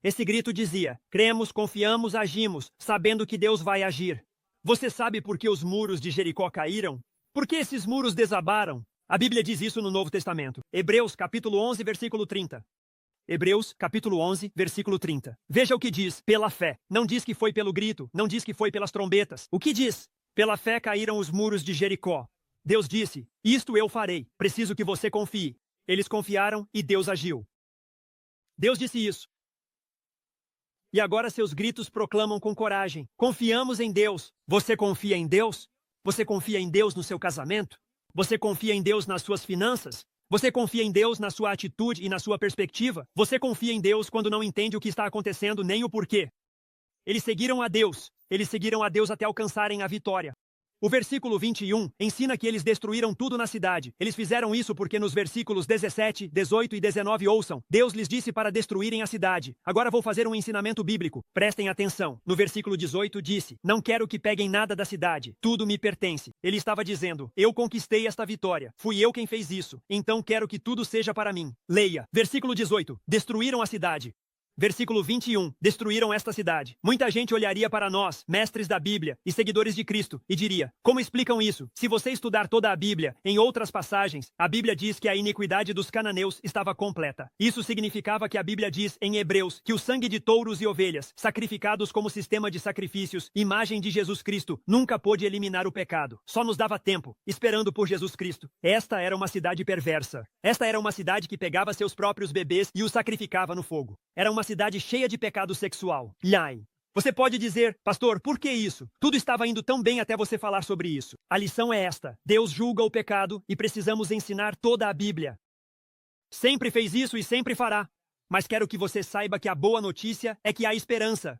Esse grito dizia: cremos, confiamos, agimos, sabendo que Deus vai agir. Você sabe por que os muros de Jericó caíram? Por que esses muros desabaram? A Bíblia diz isso no Novo Testamento. Hebreus, capítulo 11, versículo 30. Hebreus, capítulo 11, versículo 30. Veja o que diz: pela fé. Não diz que foi pelo grito, não diz que foi pelas trombetas. O que diz? Pela fé caíram os muros de Jericó. Deus disse: isto eu farei. Preciso que você confie. Eles confiaram e Deus agiu. Deus disse isso. E agora seus gritos proclamam com coragem: confiamos em Deus. Você confia em Deus? Você confia em Deus no seu casamento? Você confia em Deus nas suas finanças? Você confia em Deus na sua atitude e na sua perspectiva? Você confia em Deus quando não entende o que está acontecendo nem o porquê? Eles seguiram a Deus. Eles seguiram a Deus até alcançarem a vitória. O versículo 21 ensina que eles destruíram tudo na cidade. Eles fizeram isso porque nos versículos 17, 18 e 19 ouçam: Deus lhes disse para destruírem a cidade. Agora vou fazer um ensinamento bíblico. Prestem atenção. No versículo 18 disse: não quero que peguem nada da cidade. Tudo me pertence. Ele estava dizendo: eu conquistei esta vitória. Fui eu quem fez isso. Então quero que tudo seja para mim. Leia. Versículo 18. Destruíram a cidade. Versículo 21. Destruíram esta cidade. Muita gente olharia para nós, mestres da Bíblia e seguidores de Cristo, e diria: como explicam isso? Se você estudar toda a Bíblia, em outras passagens, a Bíblia diz que a iniquidade dos cananeus estava completa. Isso significava que a Bíblia diz em Hebreus que o sangue de touros e ovelhas, sacrificados como sistema de sacrifícios, imagem de Jesus Cristo, nunca pôde eliminar o pecado. Só nos dava tempo, esperando por Jesus Cristo. Esta era uma cidade perversa. Esta era uma cidade que pegava seus próprios bebês e os sacrificava no fogo. Era uma cidade cheia de pecado sexual. Nhai. Você pode dizer: pastor, por que isso? Tudo estava indo tão bem até você falar sobre isso. A lição é esta: Deus julga o pecado e precisamos ensinar toda a Bíblia. Sempre fez isso e sempre fará. Mas quero que você saiba que a boa notícia é que há esperança.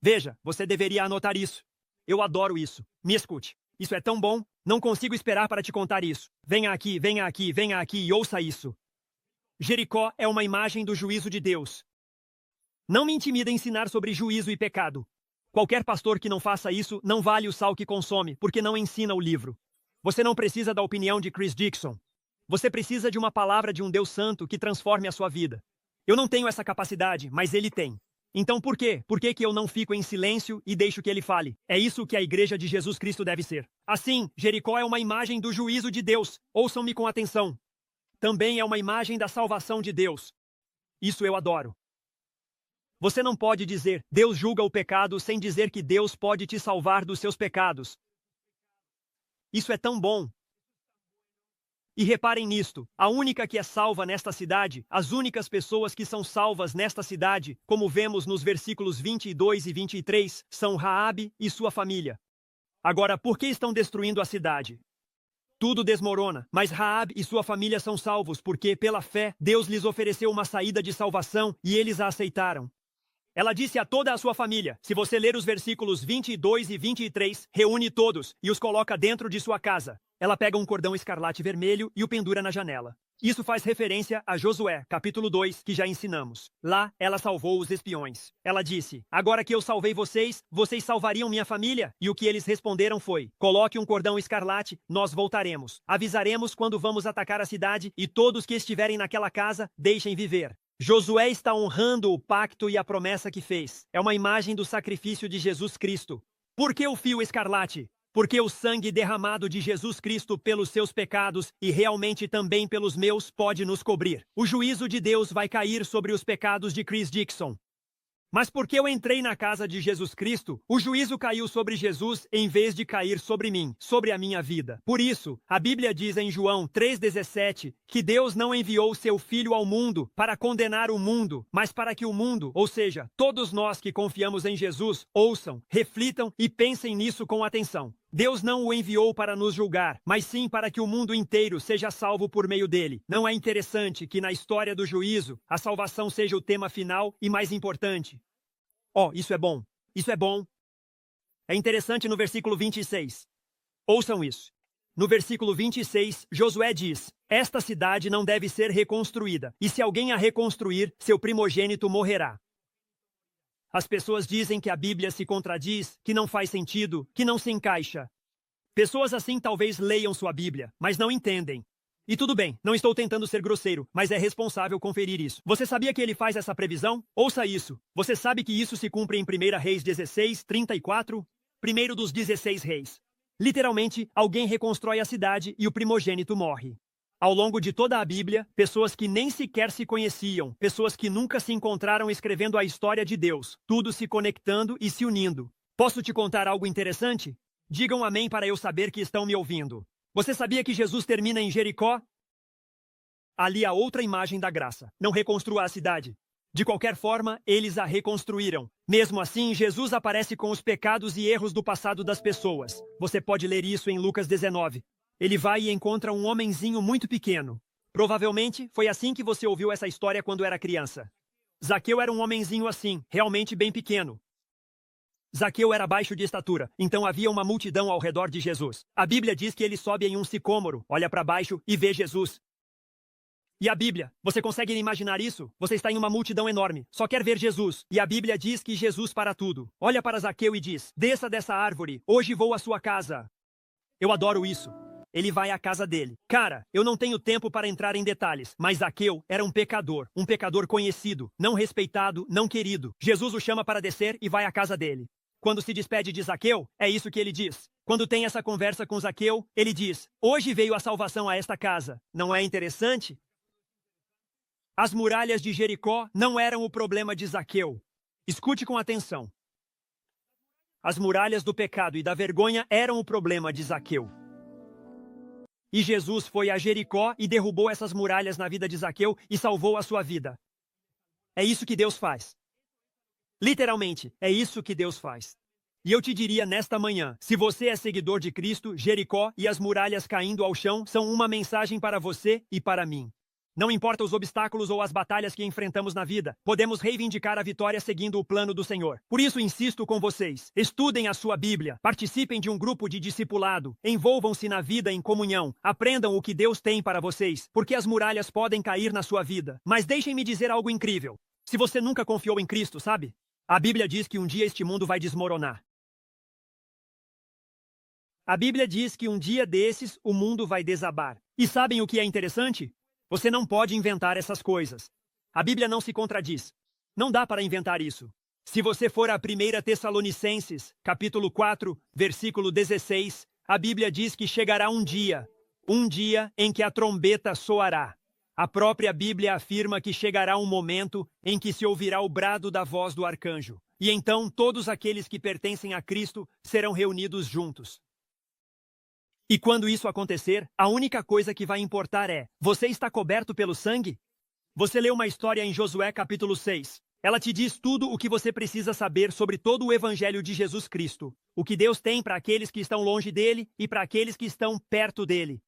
Veja, você deveria anotar isso. Eu adoro isso. Me escute. Isso é tão bom, não consigo esperar para te contar isso. Venha aqui, venha aqui, venha aqui e ouça isso. Jericó é uma imagem do juízo de Deus. Não me intimida ensinar sobre juízo e pecado. Qualquer pastor que não faça isso não vale o sal que consome, porque não ensina o livro. Você não precisa da opinião de Chris Dixon. Você precisa de uma palavra de um Deus santo que transforme a sua vida. Eu não tenho essa capacidade, mas ele tem. Então por quê? Por que eu não fico em silêncio e deixo que ele fale? É isso que a igreja de Jesus Cristo deve ser. Assim, Jericó é uma imagem do juízo de Deus. Ouçam-me com atenção. Também é uma imagem da salvação de Deus. Isso eu adoro. Você não pode dizer: Deus julga o pecado sem dizer que Deus pode te salvar dos seus pecados. Isso é tão bom. E reparem nisto, a única que é salva nesta cidade, as únicas pessoas que são salvas nesta cidade, como vemos nos versículos 22 e 23, são Raabe e sua família. Agora, por que estão destruindo a cidade? Tudo desmorona, mas Raabe e sua família são salvos porque, pela fé, Deus lhes ofereceu uma saída de salvação e eles a aceitaram. Ela disse a toda a sua família, se você ler os versículos 22 e 23, reúne todos e os coloca dentro de sua casa. Ela pega um cordão escarlate vermelho e o pendura na janela. Isso faz referência a Josué, capítulo 2, que já ensinamos. Lá, ela salvou os espiões. Ela disse, agora que eu salvei vocês, vocês salvariam minha família? E o que eles responderam foi, coloque um cordão escarlate, nós voltaremos. Avisaremos quando vamos atacar a cidade e todos que estiverem naquela casa, deixem viver. Josué está honrando o pacto e a promessa que fez. É uma imagem do sacrifício de Jesus Cristo. Por que o fio escarlate? Porque o sangue derramado de Jesus Cristo pelos seus pecados e realmente também pelos meus pode nos cobrir. O juízo de Deus vai cair sobre os pecados de Chris Dixon. Mas porque eu entrei na casa de Jesus Cristo, o juízo caiu sobre Jesus em vez de cair sobre mim, sobre a minha vida. Por isso, a Bíblia diz em João 3,17 que Deus não enviou seu Filho ao mundo para condenar o mundo, mas para que o mundo, ou seja, todos nós que confiamos em Jesus, ouçam, reflitam e pensem nisso com atenção. Deus não o enviou para nos julgar, mas sim para que o mundo inteiro seja salvo por meio dele. Não é interessante que na história do juízo, a salvação seja o tema final e mais importante? Oh, isso é bom. Isso é bom. É interessante no versículo 26. Ouçam isso. No versículo 26, Josué diz, esta cidade não deve ser reconstruída, e se alguém a reconstruir, seu primogênito morrerá. As pessoas dizem que a Bíblia se contradiz, que não faz sentido, que não se encaixa. Pessoas assim talvez leiam sua Bíblia, mas não entendem. E tudo bem, não estou tentando ser grosseiro, mas é responsável conferir isso. Você sabia que ele faz essa previsão? Ouça isso. Você sabe que isso se cumpre em 1 Reis 16, 34? Primeiro dos 16 reis. Literalmente, alguém reconstrói a cidade e o primogênito morre. Ao longo de toda a Bíblia, pessoas que nem sequer se conheciam, pessoas que nunca se encontraram escrevendo a história de Deus, tudo se conectando e se unindo. Posso te contar algo interessante? Digam amém para eu saber que estão me ouvindo. Você sabia que Jesus termina em Jericó? Ali há outra imagem da graça. Não reconstrua a cidade. De qualquer forma, eles a reconstruíram. Mesmo assim, Jesus aparece com os pecados e erros do passado das pessoas. Você pode ler isso em Lucas 19. Ele vai e encontra um homenzinho muito pequeno. Provavelmente, foi assim que você ouviu essa história quando era criança. Zaqueu era um homenzinho assim, realmente bem pequeno. Zaqueu era baixo de estatura, então havia uma multidão ao redor de Jesus. A Bíblia diz que ele sobe em um sicômoro, olha para baixo e vê Jesus. E a Bíblia, você consegue imaginar isso? Você está em uma multidão enorme, só quer ver Jesus. E a Bíblia diz que Jesus para tudo. Olha para Zaqueu e diz, desça dessa árvore, hoje vou à sua casa. Eu adoro isso. Ele vai à casa dele. Cara, eu não tenho tempo para entrar em detalhes, mas Zaqueu era um pecador conhecido, não respeitado, não querido. Jesus o chama para descer e vai à casa dele. Quando se despede de Zaqueu, é isso que ele diz. Quando tem essa conversa com Zaqueu, ele diz, hoje veio a salvação a esta casa. Não é interessante? As muralhas de Jericó não eram o problema de Zaqueu. Escute com atenção. As muralhas do pecado e da vergonha eram o problema de Zaqueu. E Jesus foi a Jericó e derrubou essas muralhas na vida de Zaqueu e salvou a sua vida. É isso que Deus faz. Literalmente, é isso que Deus faz. E eu te diria nesta manhã, se você é seguidor de Cristo, Jericó e as muralhas caindo ao chão são uma mensagem para você e para mim. Não importa os obstáculos ou as batalhas que enfrentamos na vida, podemos reivindicar a vitória seguindo o plano do Senhor. Por isso insisto com vocês, estudem a sua Bíblia, participem de um grupo de discipulado, envolvam-se na vida em comunhão, aprendam o que Deus tem para vocês, porque as muralhas podem cair na sua vida. Mas deixem-me dizer algo incrível. Se você nunca confiou em Cristo, sabe? A Bíblia diz que um dia este mundo vai desmoronar. A Bíblia diz que um dia desses o mundo vai desabar. E sabem o que é interessante? Você não pode inventar essas coisas. A Bíblia não se contradiz. Não dá para inventar isso. Se você for a 1 Tessalonicenses, capítulo 4, versículo 16, a Bíblia diz que chegará um dia em que a trombeta soará. A própria Bíblia afirma que chegará um momento em que se ouvirá o brado da voz do arcanjo. E então todos aqueles que pertencem a Cristo serão reunidos juntos. E quando isso acontecer, a única coisa que vai importar é, você está coberto pelo sangue? Você leu uma história em Josué capítulo 6. Ela te diz tudo o que você precisa saber sobre todo o evangelho de Jesus Cristo. O que Deus tem para aqueles que estão longe dele e para aqueles que estão perto dele.